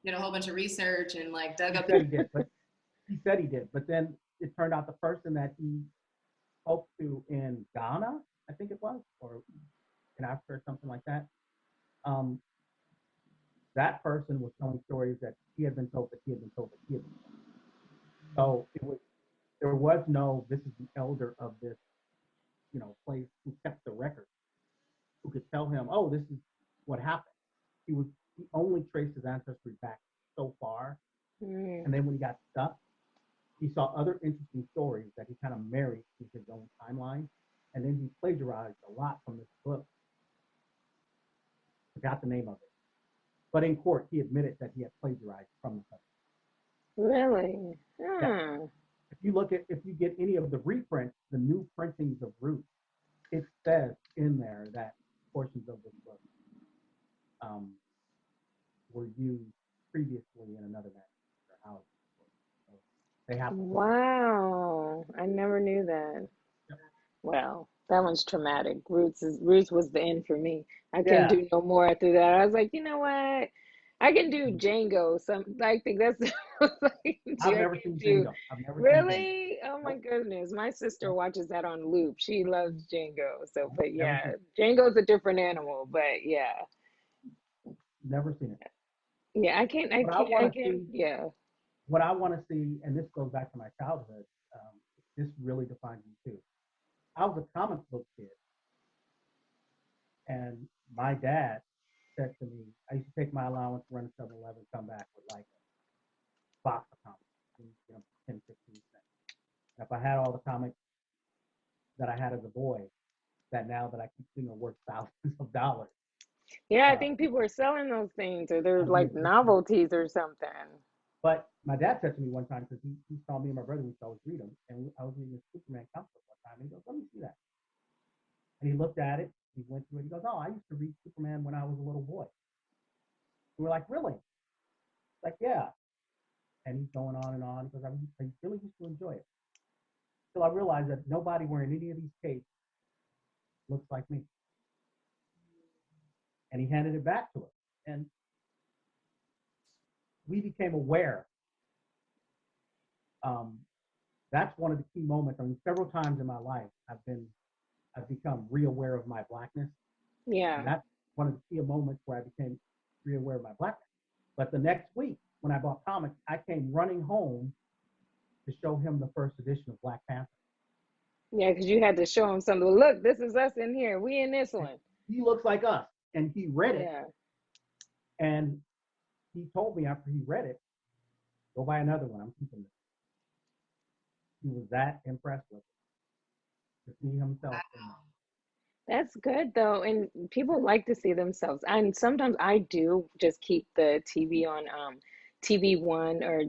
did a whole bunch of research and like dug up. He said he did, but then it turned out the person that he spoke to in Ghana, I think it was, or in Africa or something like that. That person was telling stories that he had been told that he had been told that he had been told. So there was no, this is the elder of this, place who kept the record, who could tell him, oh, this is what happened. He only traced his ancestry back so far. And then when he got stuck, he saw other interesting stories that he kind of married to his own timeline. And then he plagiarized a lot from this book. Forgot the name of it. But in court, he admitted that he had plagiarized from the book. Really? Yeah. If you get any of the reprints, the new printings of Roots, it says in there that portions of this book were used previously in another manuscript. So they have. Wow, I never knew that. Yep. Well, that one's traumatic. Roots was the end for me. I couldn't Yeah. do no more after that. I was like, you know what? I can do Django. I think that's like I've never seen Django. Really? Oh my Nope. goodness. My sister watches that on loop. She loves Django. So, but Never yeah, seen Django's a different animal, but yeah. Never seen it. Yeah, yeah. What I want to see, and this goes back to my childhood, this really defines me too. I was a comic book kid, and my dad said to me, I used to take my allowance, run to 7-Eleven, come back with like a box of comics, 10, 15 cents. And if I had all the comics that I had as a boy, that now that I keep seeing are worth thousands of dollars. Yeah, I think people are selling those things, or they're like novelties or something. But my dad said to me one time, because he saw me and my brother, we used to always read them, and I was reading a Superman comic book one time, and he goes, let me see that. And he looked at it, he went through it, he goes, oh, I used to read Superman when I was a little boy. And we're like, really? Like, yeah. And he's going on and on, because I really used to enjoy it. Till I realized that nobody wearing any of these capes looks like me. And he handed it back to us. And we became aware. That's one of the key moments. I mean, several times in my life, I've become reaware of my blackness. Yeah. And that's one of the key moments where I became reaware of my blackness. But the next week, when I bought comics, I came running home to show him the first edition of Black Panther. Yeah, because you had to show him something. Look, this is us in here. We in this one. He looks like us. And he read it. Yeah. And he told me after he read it, go buy another one. I'm keeping this. He was that impressed with it. To see himself. Wow. That's good though, and people like to see themselves. And sometimes I do just keep the TV on TV1 or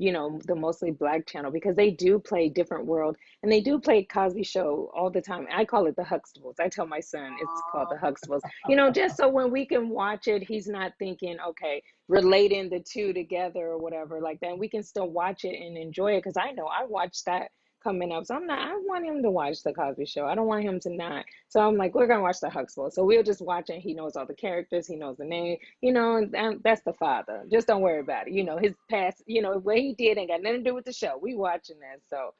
the mostly black channel, because they do play Different World, and they do play Cosby Show all the time. I call it the Huxtables. I tell my son it's called the Huxtables. Just so when we can watch it, he's not thinking, okay, relating the two together or whatever like that. And we can still watch it and enjoy it, because I know I watched that coming up. So I want him to watch the Cosby Show. I don't want him to not. So I'm like, we're gonna watch the Huxtable. So we'll just watch it. He knows all the characters, he knows the name, and that's the father. Just don't worry about it. His past, what he did ain't got nothing to do with the show. We watching that. So,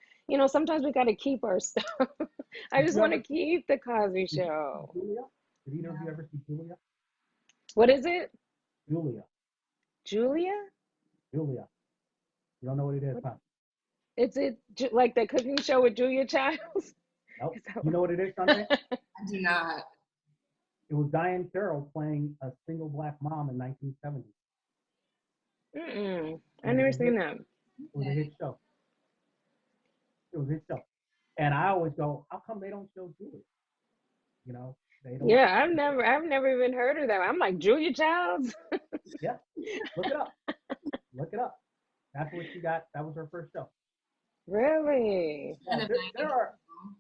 sometimes we gotta keep our stuff. I just want to keep the Cosby Show. Julia? Did either of you ever see Julia? What is it? Julia. Julia? Julia. You don't know what it is, huh? Is it like the cooking show with Julia Childs? Nope. You know what it is, Chanté? I do not. It was Diane Carroll playing a single black mom in 1970. I never seen that. It was a hit show. It was a hit show. And I always go, how come they don't show Julia? You know, they don't. Yeah, I've never even heard of that. I'm like, Julia Childs? Yeah, look it up. Look it up. That's what she got. That was her first show. Really? Kind Yeah, of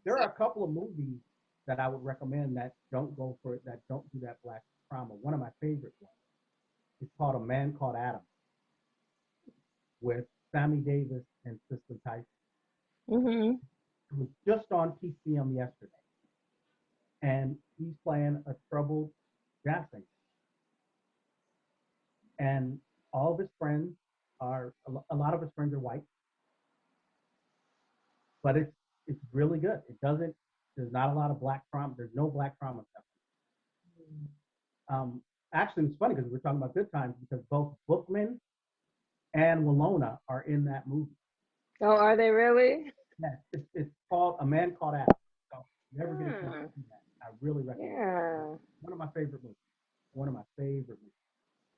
there are a couple of movies that I would recommend that don't go for that don't do that black trauma. One of my favorite ones is called A Man Called Adam with Sammy Davis and Sister Tyson. Mm-hmm. It was just on TCM yesterday, and he's playing a troubled jazz singer, and all of his friends are a lot of his friends are white, but it's really good. It doesn't. There's not a lot of black trauma. There's no black trauma stuff. Actually, it's funny because we're talking about good times because both Bookman and Walona are in that movie. Oh, are they really? Yes, it's called A Man Called Adam. So if you ever get a chance to see that, I really recommend it. Yeah. One of my favorite movies. One of my favorite movies.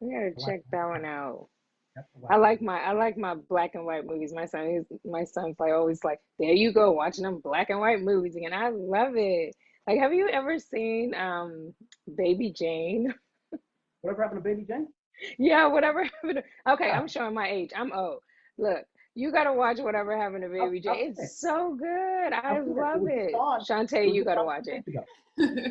We gotta I check that one out. That's a I black like movie. my black and white movies. My son's like always like, there you go, watching them black and white movies again. I love it. Like, have you ever seen Baby Jane? Whatever happened to Baby Jane? Yeah, whatever happened to, okay, Yeah, I'm showing my age. I'm old. Look, you gotta watch Whatever Happened to Baby I've Jane. seen it. It's so good. I I've seen it. It love was just it. on. It Shantae, was you just gotta on watch 2 it. days ago.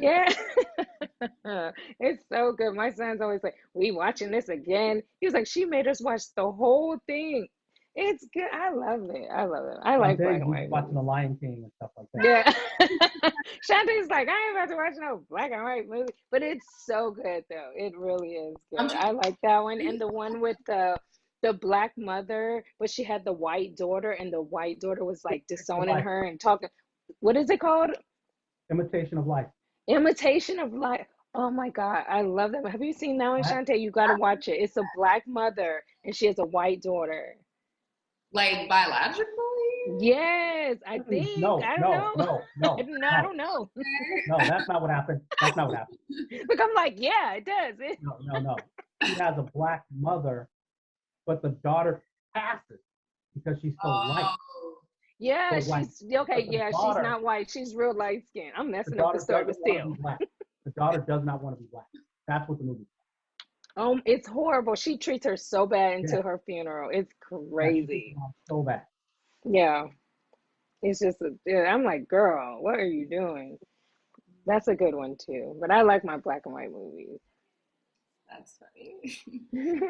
Yeah. It's so good. My son's always like, we watching this again. He was like, she made us watch the whole thing. It's good. I love it. I love it. I On like black days and he's white watching movies. The Lion King and stuff like that. Yeah. Shantae's like, I ain't about to watch no black and white movie. But it's so good though. It really is I'm good. trying I like that one. And the one with the black mother, but she had the white daughter, and the white daughter was like Imitation of disowning Life. her and talking. What is it called? Imitation of Life. Imitation of Life. Oh my God, I love that. Have you seen that one, I, Shantae? You got to watch it. It's a black mother and she has a white daughter. like biologically. Yes, I think. no, I don't no, know. no, no, No, I no, don't know. no. That's not what happened. That's not what happened. But I'm like, yeah, it does. No, no, no. She has a black mother, but the daughter passes because she's so light. Oh, Yeah, So like, she's okay. but Yeah, she's not white. She's real light skinned. I'm the messing up the daughter story, but doesn't want to still. be black. The daughter does not want to be black. That's what the movie is. It's horrible. She treats her so bad Yeah, until her funeral. It's yeah, she gets crazy. along so bad. Yeah, it's just, yeah, I'm like, girl, what are you doing? That's a good one too. But I like my black and white movies. that's funny.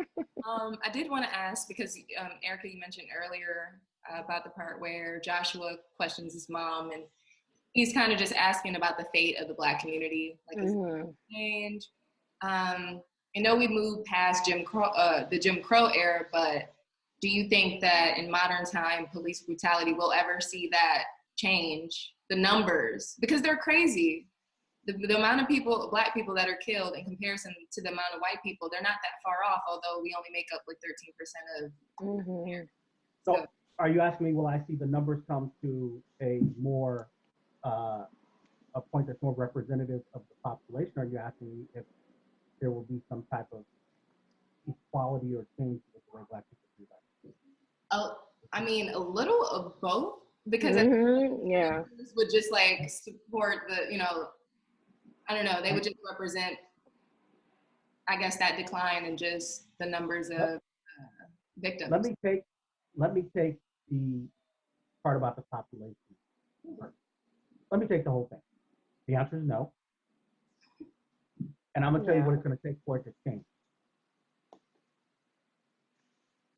I did want to ask because Erica, you mentioned earlier about the part where Joshua questions his mom, and he's kind of just asking about the fate of the Black community, like is it Hmm. change? I know we moved past the Jim Crow era, but do you think that in modern time, police brutality will ever see that change? The numbers, because they're crazy. The amount of people, Black people that are killed in comparison to the amount of white people, they're not that far off, although we only make up like 13% of Hmm. so So, are you asking me, will I see the numbers come to a more a point that's more representative of the population? Or are you asking me if there will be some type of equality or change with the way Black people do that? I mean, a little of both, because I think Hmm. Yeah. this would just like support the, I don't know, they would just represent, I guess, that decline and just the numbers of Let, victims. let me take the part about the population first. Let me take the whole thing. The answer is no. And I'm gonna tell you Yeah. what it's gonna take for it to change.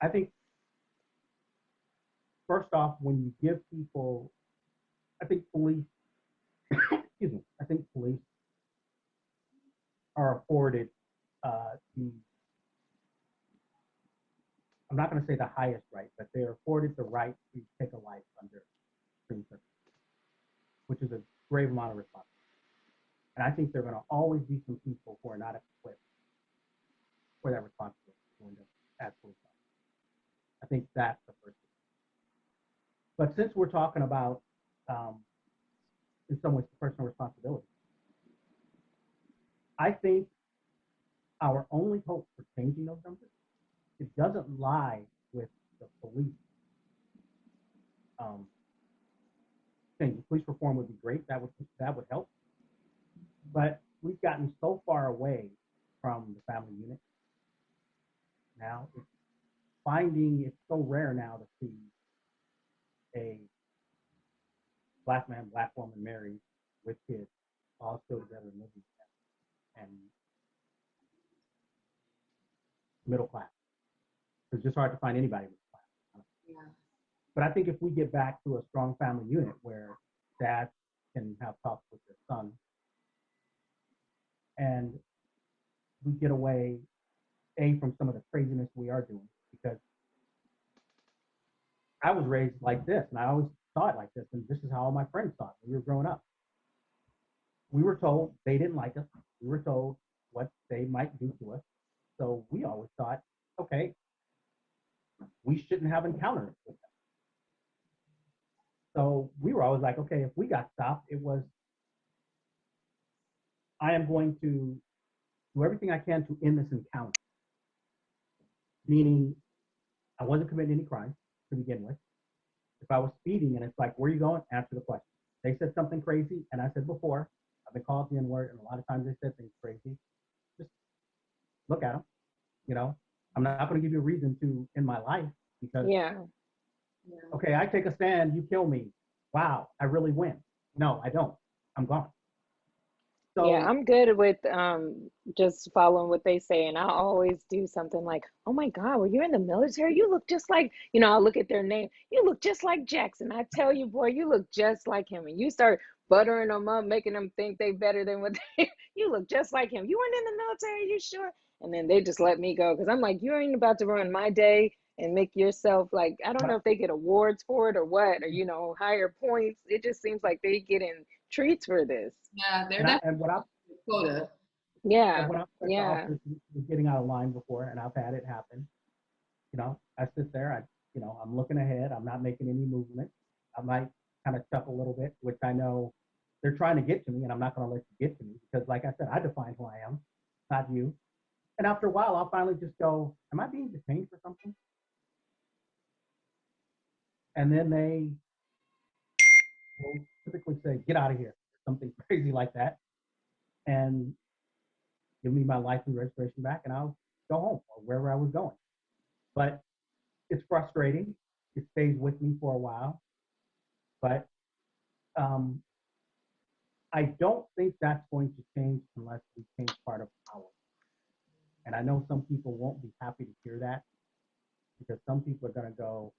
I think first off, when you give people, I think police, excuse me, I think police are afforded the, I'm not going to say the highest right, but they're afforded the right to take a life under extreme circumstances, which is a grave amount of responsibility. And I think there are going to always be some people who are not equipped for that responsibility as police officers. I think that's the first thing. But since we're talking about, in some ways, personal responsibility, I think our only hope for changing those numbers, it doesn't lie with the police changes. Police reform would be great. That would help. But we've gotten so far away from the family unit. Now it's so rare now to see a black man, black woman married with kids, all still together and living together, and middle class. It's just hard to find anybody middle class. Yeah. But I think if we get back to a strong family unit where dads can have talks with their son, and we get away, from some of the craziness we are doing, because I was raised like this, and I always saw it like this, and this is how all my friends thought when we were growing up. We were told they didn't like us. We were told what they might do to us. So we always thought, okay, we shouldn't have encounters with them. So we were always like, okay, if we got stopped, it was, I am going to do everything I can to end this encounter. Meaning, I wasn't committing any crime to begin with. If I was speeding and it's like, where are you going? Answer the question. They said something crazy, and I said before, I've been called the N-word, and a lot of times they said things crazy. Just look at them. You know, I'm not going to give you a reason to end my life because, okay, I take a stand, you kill me. Wow, I really win. No, I don't. I'm gone. So, Yeah, I'm good with just following what they say, and I always do something like, "Oh my God, were you in the military? You look just like," I'll look at their name. "You look just like Jackson." I tell you, boy, you look just like him, and you start buttering them up, making them think they better than what they. You look just like him. You weren't in the military, you sure? And then they just let me go because I'm like, you ain't about to ruin my day and make yourself like, I don't know if they get awards for it or what, or higher points. It just seems like they getting treats for this. Yeah, they're definitely quota. Yeah, and when I yeah. was getting out of line before, and I've had it happen, I sit there, I'm looking ahead, I'm not making any movement. I might kind of chuckle a little bit, which I know they're trying to get to me, and I'm not going to let you get to me because, like I said, I define who I am, not you. And after a while, I'll finally just go, am I being detained for something? And then they will typically say, get out of here, something crazy like that, and give me my license registration back, and I'll go home or wherever I was going. But it's frustrating. It stays with me for a while. But I don't think that's going to change unless we change part of power. And I know some people won't be happy to hear that because some people are going to go,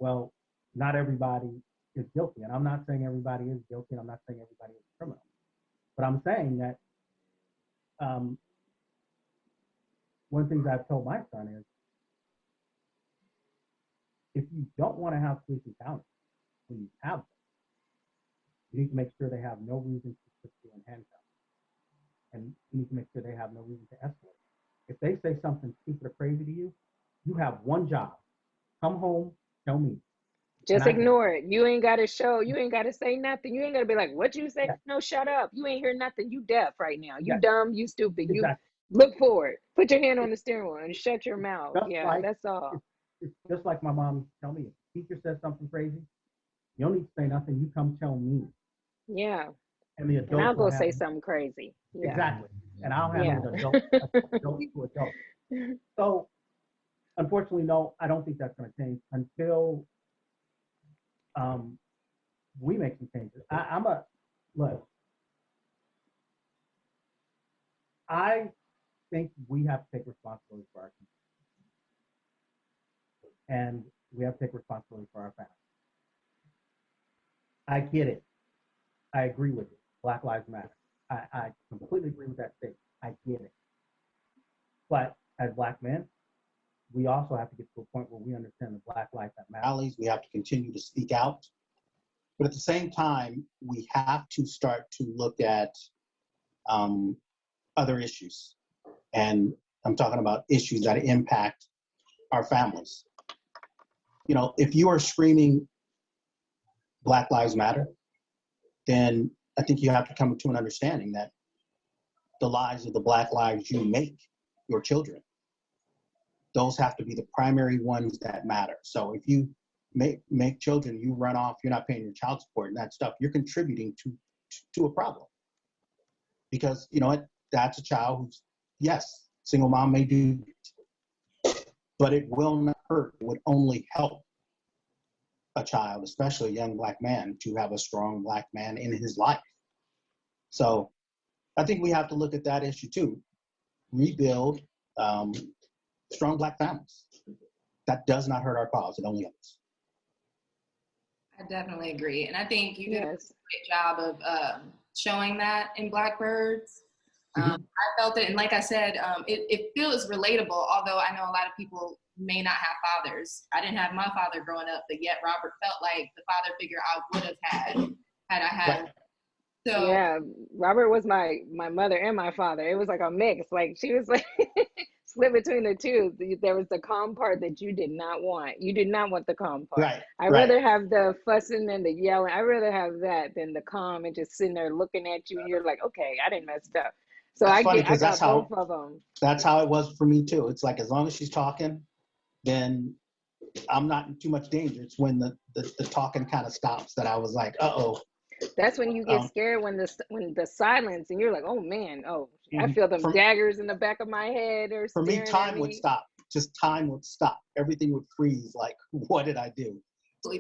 well, not everybody is guilty. And I'm not saying everybody is guilty, and I'm not saying everybody is a criminal. But I'm saying that one of the things I've told my son is, if you don't want to have police encounters, when you have them, you need to make sure they have no reason to put you in handcuffs. And you need to make sure they have no reason to escalate. If they say something stupid or crazy to you, you have one job. Come home, tell me. Just ignore it. You ain't got to show. You ain't got to say nothing. You ain't got to be like, what you say? Yeah. No, shut up. You ain't hear nothing. You deaf right now. You Yeah. dumb. You stupid. Exactly. You look forward. Put your hand on the steering wheel and shut your mouth. Yeah, like, that's all. It's just like my mom used to tell me, if a teacher says something crazy, you don't need to say nothing. You come tell me. Yeah. And the adults And I'll go say it. something crazy. Yeah. Exactly. And I'll handle it adult to adult. So, unfortunately, no, I don't think that's going to change until we make some changes. Look, I think we have to take responsibility for our community. And we have to take responsibility for our family. I get it. I agree with it. Black Lives Matter. I completely agree with that statement. I get it. But as Black men, we also have to get to a point where we understand the Black life that matters. We have to continue to speak out. But at the same time, we have to start to look at other issues. And I'm talking about issues that impact our families. If you are screaming Black Lives Matter, then I think you have to come to an understanding that the lives of the Black lives you make, your children, those have to be the primary ones that matter. So if you make children, you run off, you're not paying your child support and that stuff, you're contributing to a problem. Because you know what, that's a child who's, yes, single mom may do, but it will not hurt. It would only help a child, especially a young Black man, to have a strong Black man in his life. So I think we have to look at that issue too. Rebuild strong Black families. That does not hurt our cause. It only helps. I definitely agree. And I think you did a Yes. great job of showing that in Blackbirds. I felt it. And like I said, it feels relatable, although I know a lot of people may not have fathers. I didn't have my father growing up, but yet Robert felt like the father figure I would have had I had. Right. So Yeah, Robert was my mother and my father. It was like a mix. Like she was like split between the two. There was the calm part that you did not want. You did not want the calm part. Right. I'd rather have the fussing and the yelling. I'd rather have that than the calm and just sitting there looking at you and you're like, okay, I didn't mess up. So That's funny I because got both of them. that's how it was for me too. It's like as long as she's talking, then I'm not in too much danger. It's when the talking kind of stops that I was like, uh-oh. That's when you get scared when the silence and you're like, oh man, I Mhm. feel them daggers in the back of my head or For me, staring at time me. would stop. Just time would stop. Everything would freeze. Like, what did I do?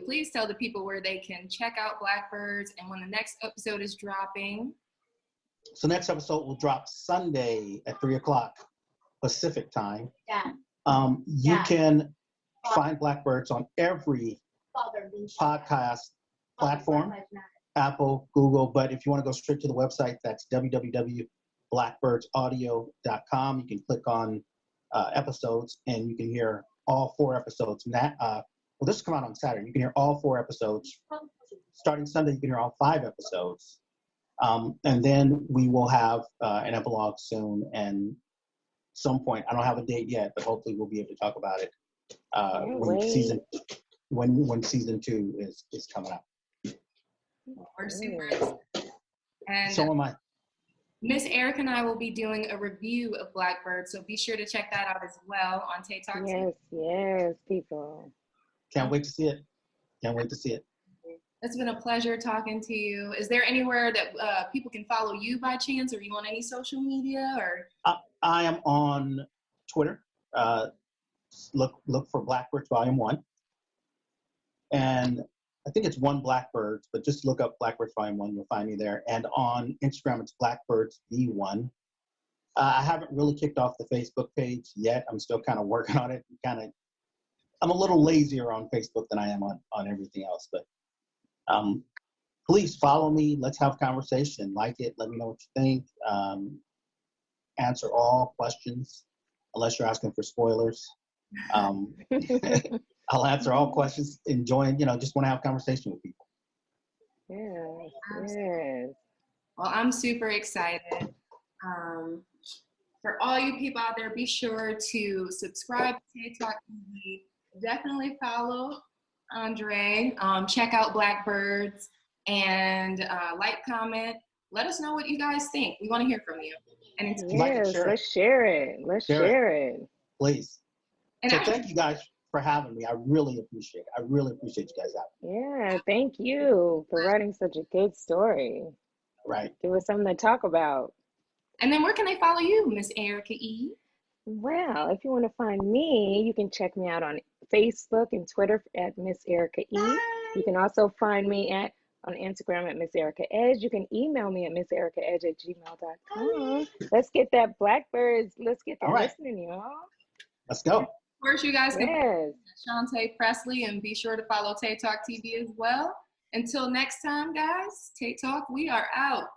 please tell the people where they can check out Blackbirds and when the next episode is dropping. So next episode will drop Sunday at 3:00 Pacific time. You can find Blackbirds on every podcast platform, Apple, Google, but if you want to go straight to the website, that's www.blackbirdsaudio.com. You can click on episodes and you can hear all 4 episodes. Well, this will come out on Saturday. You can hear all 4 episodes. Starting Sunday, you can hear all 5 episodes. And then we will have an epilogue soon, and some point, I don't have a date yet, but hopefully we'll be able to talk about it when season 2 is coming out. We're super excited. And So am I. Miss Erica and I will be doing a review of Blackbird, so be sure to check that out as well on TaeTalkTV. Yes, people. Can't wait to see it. Can't wait to see it. It's been a pleasure talking to you. Is there anywhere that people can follow you by chance? Or are you on any social media? Or I am on Twitter. Look for Blackbirds Volume 1. And I think it's One Blackbirds, but just look up Blackbirds Volume 1. You'll find me there. And on Instagram, it's Blackbirds V1. I haven't really kicked off the Facebook page yet. I'm still kind of working on it. I'm a little lazier on Facebook than I am on everything else. But please follow me. Let's have a conversation. Like it. Let me know what you think. Answer all questions, unless you're asking for spoilers. I'll answer all questions. Enjoying, just want to have a conversation with people. Yes. Well, I'm super excited. For all you people out there, be sure to subscribe to TaeTalkTV. Definitely follow André. Check out Blackbirds and like, comment. Let us know what you guys think. We want to hear from you. And let's share it. Let's share it. Please. And so thank you guys for having me. I really appreciate it. I really appreciate you guys having me. Yeah, thank you for writing such a good story. Right. Give us something to talk about. And then where can they follow you, Miss Erica E? Well, if you want to find me, you can check me out on Facebook and Twitter at Miss Erica E. You can also find me on Instagram at Miss Erica Edge. You can email me at missericaedge@gmail.com. Let's get that Blackbirds. Let's get them listening, y'all. Let's go. Of course, you guys can Yes. Chanté, Presley, and be sure to follow TaeTalkTV as well. Until next time, guys, TaeTalk, we are out.